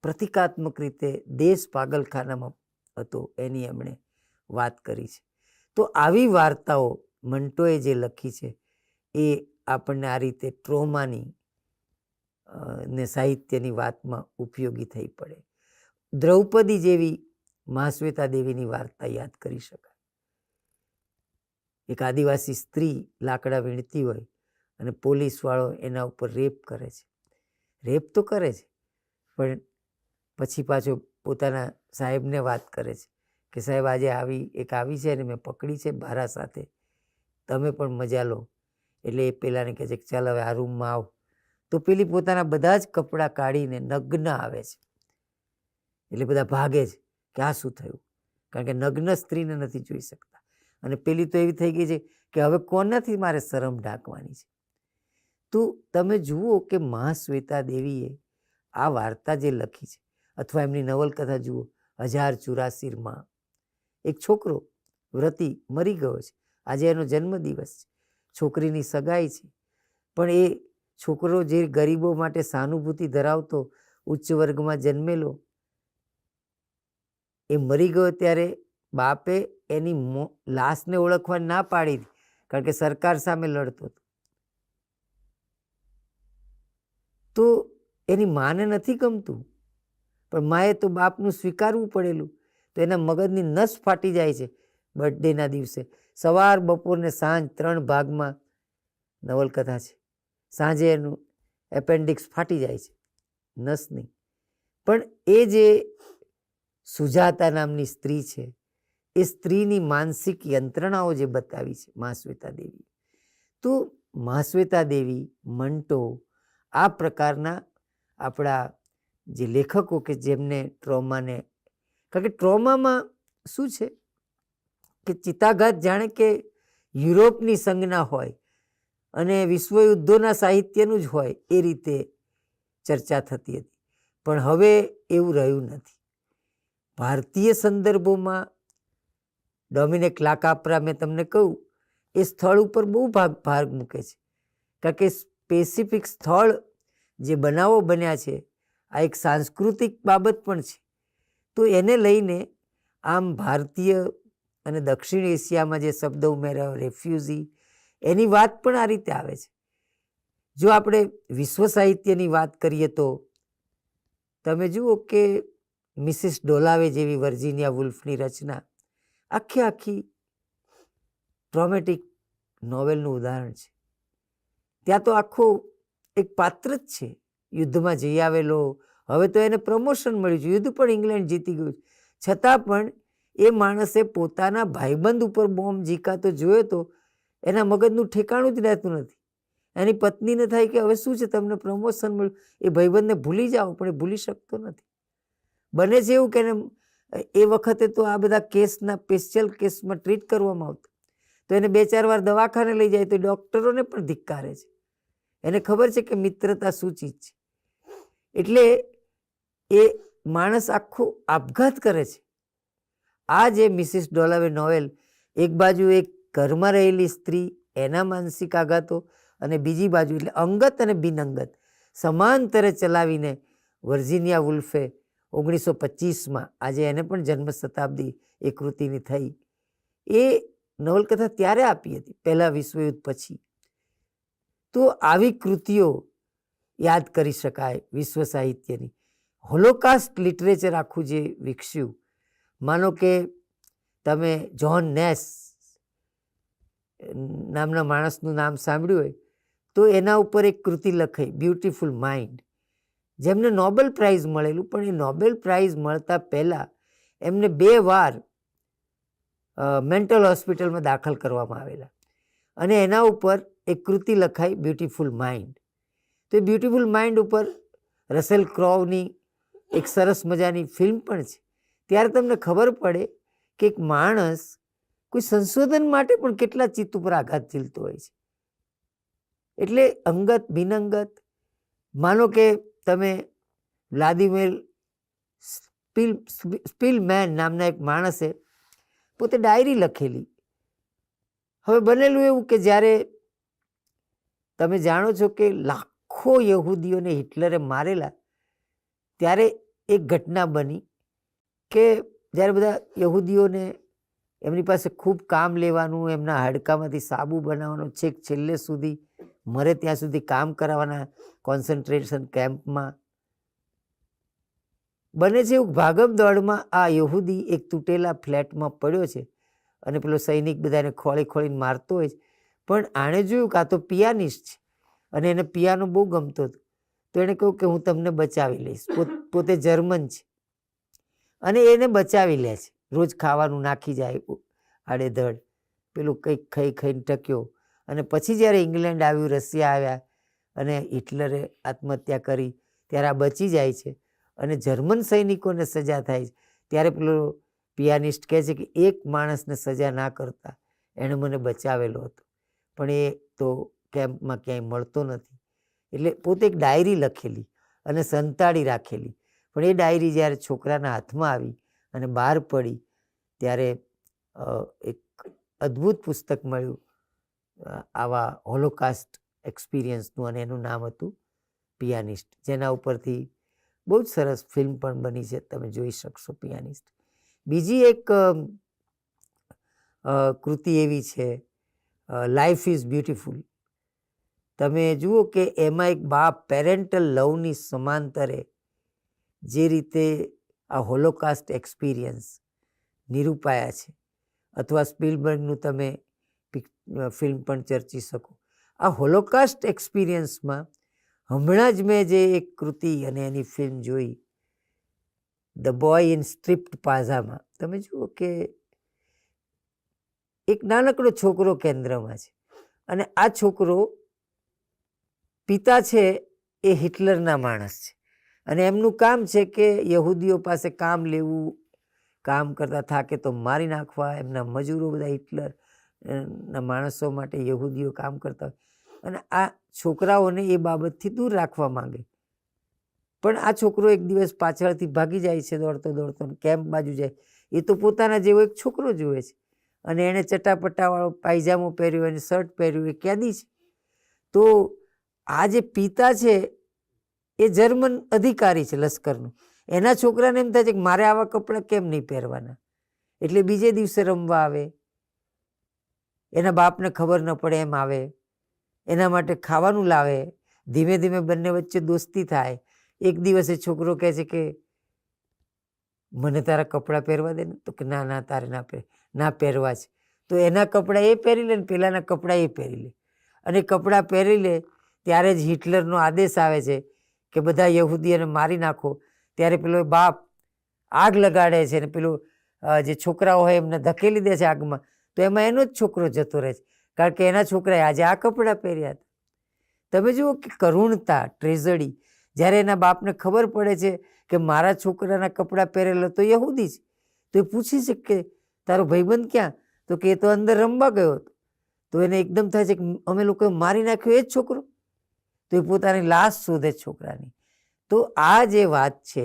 પ્રતિકાત્મક રીતે દેશ પાગલખાનામાં હતો એની એમણે વાત કરી છે. તો આવી વાર્તાઓ મંટોએ જે લખી છે એ આપણને આ રીતે ટ્રોમાની ને સાહિત્યની વાતમાં ઉપયોગી થઈ પડે. દ્રૌપદી જેવી મહાશ્વેતા દેવીની વાર્તા યાદ કરી શકાય. એક આદિવાસી સ્ત્રી લાકડા વીણતી હોય અને પોલીસવાળો એના ઉપર રેપ કરે છે. રેપ તો કરે છે, પણ પછી પાછો પોતાના સાહેબને વાત કરે છે કે સાહેબ આજે આવી છે અને મેં પકડી છે ભારા સાથે, તમે પણ મજા લો. એટલે એ પેલાને કહે છે કે ચાલ હવે આ રૂમમાં આવ. તો પેલી પોતાના બધા જ કપડાં કાઢીને નગ્ન આવે છે. એટલે બધા ભાગે છે કે આ શું થયું, કારણ કે નગ્ન સ્ત્રીને નથી જોઈ શકતા. અને પેલી તો એવી થઈ ગઈ છે કે હવે કોનાથી મારે શરમ ઢાંકવાની છે. તો તમે જુઓ કે મહાશ્વેતા દેવીએ આ વાર્તા જે લખી છે, અથવા એમની નવલકથા જુઓ, 1084 માં. એક છોકરો વ્રતી મરી ગયો છે, આજે એનો જન્મદિવસ છે, છોકરીની સગાઈ છે, પણ એ છોકરો જે ગરીબો માટે સહાનુભૂતિ ધરાવતો ઉચ્ચ વર્ગમાં જન્મેલો, એ મરી ગયો ત્યારે બાપે એની લાશને ઓળખવા ના પાડી હતી, કારણ કે સરકાર સામે લડતો હતો. તો એની માને નથી ગમતું, પણ માએ તો બાપનું સ્વીકારવું પડેલું. તો એના મગજની નસ ફાટી જાય છે બર્થડેના દિવસે. સવાર, બપોર ને સાંજ 3 ભાગમાં નવલકથા છે. સાંજે એનું એપેન્ડિક્સ ફાટી જાય છે, નસની. પણ એ જે સુજાતા નામની સ્ત્રી છે, એ સ્ત્રીની માનસિક યંત્રણાઓ જે બતાવી છે મહાશ્વેતા દેવી. તો મહાશ્વેતા દેવી, મંટો, આ પ્રકારના આપણા જે લેખકો કે જેમને ટ્રોમાને, કારણ કે ટ્રોમામાં શું છે કે ચિતાઘાત જાણે કે યુરોપની સંજ્ઞા હોય અને વિશ્વયુદ્ધોના સાહિત્યનું જ હોય એ રીતે ચર્ચા થતી હતી. પણ હવે એવું રહ્યું નથી. ભારતીય સંદર્ભોમાં ડોમિનિક લાકાપ્રા, મેં તમને કહું, એ સ્થળ ઉપર બહુ ભાર મૂકે છે, કારણ કે સ્પેસિફિક સ્થળ જે બનાવો બન્યા છે, આ એક સાંસ્કૃતિક બાબત પણ છે. તો એને લઈને આમ ભારતીય અને દક્ષિણ એશિયામાં જે શબ્દ ઉમેર્યા, રેફ્યુઝી, એની વાત પણ આ રીતે આવે છે. જો આપણે વિશ્વ સાહિત્યની વાત કરીએ તો તમે જુઓ કે મિસિસ ડોલાવે જેવી વર્જિનિયા વુલ્ફની રચના આખી ટ્રોમેટિક નોવેલનું ઉદાહરણ છે. ત્યાં તો આખો એક પાત્ર જ છે, યુદ્ધમાં જઈ આવેલો. હવે તો એને પ્રમોશન મળ્યું છે, યુદ્ધ પણ ઇંગ્લેન્ડ જીતી ગયું, છતાં પણ એ માણસે પોતાના ભાઈબંધ ઉપર બોમ્બ ઝીકાતો જોયો તો એના મગજનું ઠેકાણું જ રહેતું નથી. એની પત્નીને થાય કે હવે શું છે, તમને પ્રમોશન મળ્યું, એ ભાઈબંધને ભૂલી જાઓ, પણ એ ભૂલી શકતો નથી. બને છે એવું કે એ વખતે તો આ બધા કેસના સ્પેશિયલ કેસમાં ટ્રીટ કરવામાં આવતું, તો એને 2-4 વાર દવાખાને લઈ જાય તો ડૉક્ટરોને પણ ધિક્કારે છે. એને ખબર છે કે મિત્રતા શું ચીજ છે. એટલે એ માણસ આખો આપઘાત કરે છે. આ જે મિસિસ ડોલાવે નોવેલ, એક બાજુ એક ઘરમાં રહેલી સ્ત્રી, એના માનસિક આઘાતો, અને બીજી બાજુ એટલે અંગત અને બિનઅંગત સમાંતરે ચલાવીને વર્જિનિયા વુલ્ફે 1925માં, આજે એને પણ જન્મ શતાબ્દી એ કૃતિની થઈ, એ નવલકથા ત્યારે આપી હતી, પહેલા વિશ્વયુદ્ધ પછી. તો આવી કૃતિઓ યાદ કરી શકાય વિશ્વ સાહિત્યની. હોલોકાસ્ટ લિટરેચર આખું જે વિકસ્યું, માનો કે તમે જ્હોન નેસ નામના માણસનું નામ સાંભળ્યું હોય તો એના ઉપર એક કૃતિ લખાઈ, બ્યુટીફુલ માઇન્ડ, જેમને નોબેલ પ્રાઇઝ મળેલું. પણ એ નોબેલ પ્રાઇઝ મળતા પહેલાં એમને 2 વાર મેન્ટલ હોસ્પિટલમાં દાખલ કરવામાં આવેલા, અને એના ઉપર એક કૃતિ લખાઈ, બ્યુટીફુલ માઇન્ડ. તો એ બ્યુટીફુલ માઇન્ડ ઉપર રસેલ ક્રોવની એક સરસ મજાની ફિલ્મ પણ છે. ત્યારે તમને ખબર પડે કે એક માણસ કોઈ સંશોધન માટે પણ કેટલા ચિત્ત ઉપર આઘાત ઝીલતો હોય છે. એટલે અંગત બિનઅંગત, માનો કે તમે વ્લાદિમીર સ્પિલમેન નામના એક માણસે પોતે ડાયરી લખેલી. હવે બનેલું એવું કે જ્યારે તમે જાણો છો કે લાખો યહૂદીઓને હિટલરે મારેલા, ત્યારે એક ઘટના બની કે જ્યારે બધા યહૂદીઓને એમની પાસે ખૂબ કામ લેવાનું, એમના હાડકામાંથી સાબુ બનાવવાનું, છેક છેલ્લે સુધી મરે ત્યાં સુધી કામ કરાવવાના કોન્સન્ટ્રેશન કેમ્પમાં. બને છે એવું ભાગમ દોડમાં આ યહૂદી એક તૂટેલા ફ્લેટમાં પડ્યો છે અને પેલો સૈનિક બધાને ખોળી ખોળીને મારતો હોય છે. પણ આણે જોયું કે આ તો પિયાનિસ્ટ છે અને એને પિયાનો બહુ ગમતો હતો. તો એણે કહ્યું કે હું તમને બચાવી લઈશ. પોતે જર્મન છે અને એને બચાવી લે છે. રોજ ખાવાનું નાખી જાય આડેધડ, પેલું કંઈક ખાઈ ખાઈને ટક્યો. અને પછી જ્યારે ઇંગ્લેન્ડ આવ્યું, રશિયા આવ્યા અને હિટલરે આત્મહત્યા કરી, ત્યારે આ બચી જાય છે અને જર્મન સૈનિકોને સજા થાય છે. ત્યારે પેલો પિયાનિસ્ટ કહે છે કે એક માણસને સજા ના કરતા એણે મને બચાવેલો હતો, પણ એ તો કેમ્પમાં ક્યાંય મળતો નથી. એટલે પોતે એક ડાયરી લખેલી અને સંતાડી રાખેલી. પણ એ ડાયરી જ્યારે છોકરાના હાથમાં આવી અને બહાર પડી, ત્યારે એક અદ્ભુત પુસ્તક મળ્યું આવા હોલોકાસ્ટ એક્સપિરિયન્સનું, અને એનું નામ હતું પિયાનિસ્ટ, જેના ઉપરથી બહુ જ સરસ ફિલ્મ પણ બની છે, તમે જોઈ શકશો પિયાનિસ્ટ. બીજી એક કૃતિ એવી છે લાઈફ ઇઝ બ્યુટિફુલ. તમે જુઓ કે એમાં એક બાપ પેરેન્ટલ લવની સમાંતરે જે રીતે આ હોલોકાસ્ટ એક્સપિરિયન્સ નિરૂપાયા છે, અથવા સ્પિલબર્ગનું તમે ફિલ્મ પણ ચર્ચી શકો. આ હોલોકાસ્ટ એક્સપિરિયન્સમાં હમણાં જ મેં જે એક કૃતિ અને એની ફિલ્મ જોઈ, ધ બોય ઇન સ્ટ્રિપ્ડ પાઝામા. તમે જુઓ કે એક નાનકડો છોકરો કેન્દ્રમાં છે અને આ છોકરો, પિતા છે એ હિટલરના માણસ છે અને એમનું કામ છે કે યહૂદીઓ પાસે કામ લેવું, કામ કરતા થાકે તો મારી નાખવા. એમના મજૂરો બધા હિટલરના માણસો માટે યહૂદીઓ કામ કરતા હોય અને આ છોકરાઓને એ બાબતથી દૂર રાખવા માંગે. પણ આ છોકરો એક દિવસ પાછળથી ભાગી જાય છે દોડતો દોડતો, કેમ્પ બાજુ જાય. એ તો પોતાના જેવો એક છોકરો જુએ છે અને એણે ચટાપટાવાળો પાયજામો પહેર્યો, એને શર્ટ પહેર્યું, એ કેદી છે. તો આ જે પિતા છે એ જર્મન અધિકારી છે લશ્કરનો. એના છોકરાને એમ થાય છે કે મારે આવા કપડાં કેમ નહીં પહેરવાના, એટલે બીજે દિવસે રમવા આવે. એના બાપને ખબર ન પડે એમ આવે, એના માટે ખાવાનું લાવે. ધીમે ધીમે બંને વચ્ચે દોસ્તી થાય. એક દિવસે છોકરો કહે છે કે મને તારા કપડાં પહેરવા દે ને. તો કે ના ના, તારે ના પહેરવા છે. તો એના કપડાં એ પહેરી લે ને પેલાના કપડાં એ પહેરી લે, અને કપડાં પહેરી લે ત્યારે જ હિટલરનો આદેશ આવે છે કે બધા યહૂદીઓને મારી નાખો. ત્યારે પેલો બાપ આગ લગાડે છે ને પેલું જે છોકરાઓ હોય એમને ધકેલી દે છે આગમાં. તો એમાં એનો જ છોકરો જતો રહે છે, કારણ કે એના છોકરાએ આજે આ કપડાં પહેર્યા હતા. તમે જુઓ કે કરુણતા, ટ્રેઝડી. જ્યારે એના બાપને ખબર પડે છે કે મારા છોકરાના કપડાં પહેરેલો તો યહૂદી છે, તો એ પૂછી છે કે તારો ભાઈબંધ ક્યાં? તો કે એ તો અંદર રમવા ગયો હતો. તો એને એકદમ થાય છે કે અમે લોકોએ મારી નાખ્યો એ જ છોકરો. તો એ પોતાની લાશ શોધે છોકરાની. તો આ જે વાત છે,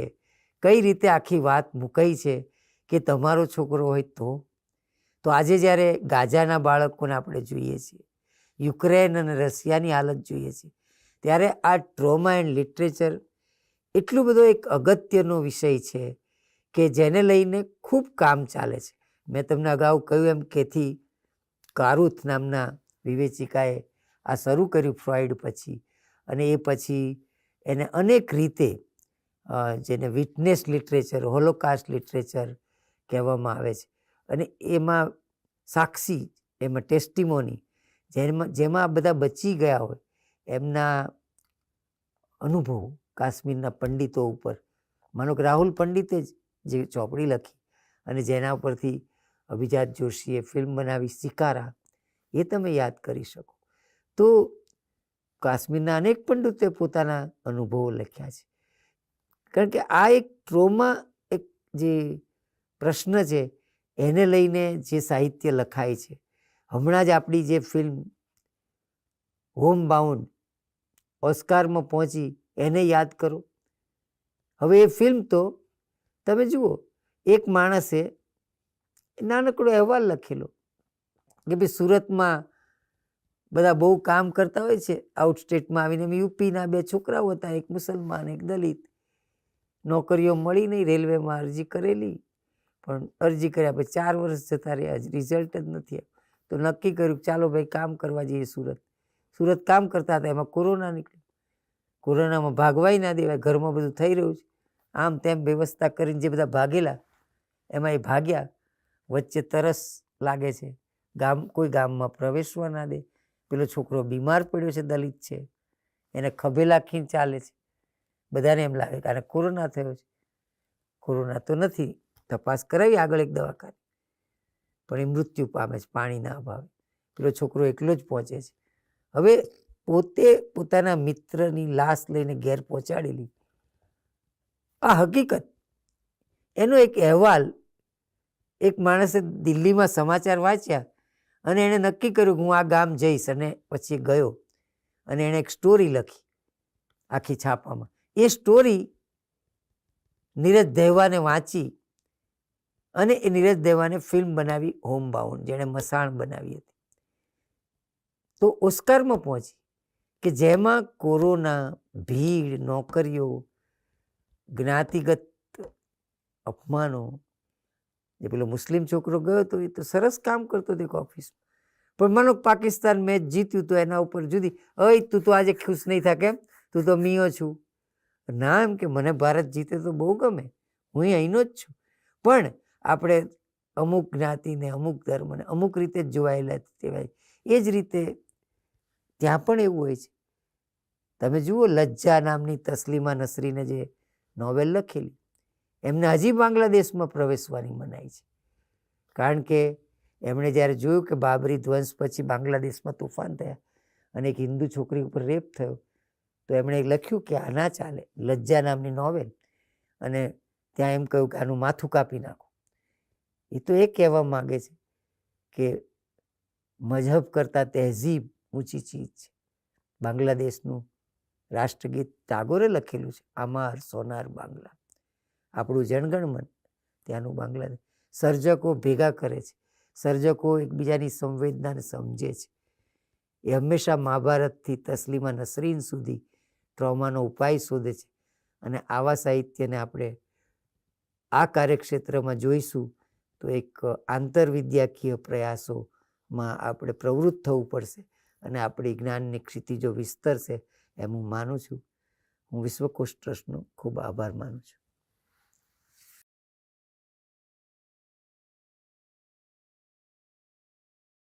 કઈ રીતે આખી વાત મુકાઈ છે કે તમારો છોકરો હોય તો આજે જ્યારે ગાઝાના બાળકોને આપણે જોઈએ છીએ, યુક્રેન અને રશિયાની હાલત જોઈએ છીએ, ત્યારે આ ટ્રોમા એન્ડ લિટરેચર એટલું બધો એક અગત્યનો વિષય છે કે જેને લઈને ખૂબ કામ ચાલે છે. મેં તમને અગાઉ કહ્યું એમ કેથી કારુથ નામના વિવેચિકાએ આ શરૂ કર્યું ફ્રોઈડ પછી, અને એ પછી એને અનેક રીતે જેને વિટનેસ લિટરેચર, હોલોકાસ્ટ લિટરેચર કહેવામાં આવે છે. અને એમાં સાક્ષી, એમાં ટેસ્ટિમોની, જેમાં બધા બચી ગયા હોય એમના અનુભવો કાશ્મીરના પંડિતો ઉપર. માનો કે રાહુલ પંડિતે જે ચોપડી લખી અને જેના ઉપરથી અભિજાત જોશીએ ફિલ્મ બનાવી શિકારા, એ તમે યાદ કરી શકો. તો કાશ્મીરના અનેક પંડિતોએ પોતાના અનુભવો લખ્યા છે. કારણ કે આ એક ટ્રોમા, એક જે પ્રશ્ન છે એને લઈને જે સાહિત્ય લખાય છે. હમણાં જ આપણી જે ફિલ્મ હોમ બાઉન્ડ ઓસ્કારમાં પહોંચી એને યાદ કરો. હવે એ ફિલ્મ તો તમે જુઓ, એક માણસે નાનકડો અહેવાલ લખેલો કે ભાઈ સુરતમાં બધા બહુ કામ કરતા હોય છે આઉટ સ્ટેટમાં આવીને. યુપીના 2 છોકરાઓ હતા, એક મુસલમાન એક દલિત. નોકરીઓ મળી નહીં, રેલવેમાં અરજી કરેલી, પણ અરજી કર્યા પછી 4 વર્ષ જતા રહ્યા, રિઝલ્ટ જ નથી આવ્યું. તો નક્કી કર્યું ચાલો ભાઈ કામ કરવા જઈએ સુરત. સુરત કામ કરતા હતા, એમાં કોરોના નીકળ્યો. કોરોનામાં ભાગવાય ના દેવાય, ઘરમાં બધું થઈ રહ્યું છે. આમ તેમ વ્યવસ્થા કરીને જે બધા ભાગેલા એમાં એ ભાગ્યા. વચ્ચે તરસ લાગે છે, કોઈ ગામમાં પ્રવેશવા ના દે. પેલો છોકરો બીમાર પડ્યો છે, દલિત છે, એને ખભે લાખીને ચાલે છે. બધાને એમ લાગે કે આને કોરોના થયો છે. કોરોના તો નથી, તપાસ કરાવી આગળ એક દવાખાને, પણ એ મૃત્યુ પામે છે પાણીના અભાવે. પેલો છોકરો એકલો જ પહોંચે છે. હવે પોતે પોતાના મિત્રની લાશ લઈને ઘેર પહોંચાડેલી આ હકીકત, એનો એક અહેવાલ એક માણસે દિલ્હીમાં સમાચાર વાંચ્યા અને એણે નક્કી કર્યું કે હું આ ગામ જઈશ, અને પછી ગયો અને એણે એક સ્ટોરી લખી આખી છાપામાં. એ સ્ટોરી નીરજ દહેવાને વાંચી અને એ નીરજ દહેવાને ફિલ્મ બનાવી હોમ બાઉન્ડ, જેણે મસાણ બનાવી હતી. તો ઓસ્કારમાં પહોંચી કે જેમાં કોરોના, ભીડ, નોકરીઓ, જ્ઞાતિગત અપમાનો. જે પેલો મુસ્લિમ છોકરો ગયો હતો એ તો સરસ કામ કરતો હતો એક ઓફિસમાં, પણ માનો પાકિસ્તાન મેચ જીત્યું તો એના ઉપર જુદી, અય તું તો આજે ખુશ નહીં થા કેમ, તું તો મિયો છું. ના, એમ કે મને ભારત જીતે તો બહુ ગમે, હું અહીંનો જ છું. પણ આપણે અમુક જ્ઞાતિને, અમુક ધર્મને અમુક રીતે જ જોવાયેલા કહેવાય. એ જ રીતે ત્યાં પણ એવું હોય છે. તમે જુઓ, લજ્જા નામની તસ્લીમા નસરીને જે નોવેલ લખેલી, એમને હજી બાંગ્લાદેશમાં પ્રવેશવાની મનાઈ છે. કારણ કે એમણે જ્યારે જોયું કે બાબરી ધ્વંસ પછી બાંગ્લાદેશમાં તોફાન થયા અને એક હિન્દુ છોકરી ઉપર રેપ થયો, તો એમણે લખ્યું કે આ ના ચાલે, લજ્જા નામની નોવેલ. અને ત્યાં એમ કહ્યું કે આનું માથું કાપી નાખો. એ તો એ કહેવા માગે છે કે મઝહબ કરતાં તહેઝીબ ઊંચી ચીજ છે. બાંગ્લાદેશનું રાષ્ટ્રગીત ટાગોરે લખેલું છે, અમાર સોનાર બાંગ્લા. આપણું જનગણમન ત્યાંનું બાંગ્લાદેશ. સર્જકો ભેગા કરે છે, સર્જકો એકબીજાની સંવેદનાને સમજે છે. એ હંમેશા મહાભારતથી તસ્લીમા નસરીન સુધી ટ્રોમાનો ઉપાય શોધે છે. અને આવા સાહિત્યને આપણે આ કાર્યક્ષેત્રમાં જોઈશું તો એક આંતરવિદ્યાકીય પ્રયાસોમાં આપણે પ્રવૃત્ત થવું પડશે અને આપણી જ્ઞાનની ક્ષિતિજો વિસ્તરશે એમ હું માનું છું. હું વિશ્વકોશ ટ્રસ્ટનો ખૂબ આભાર માનું છું.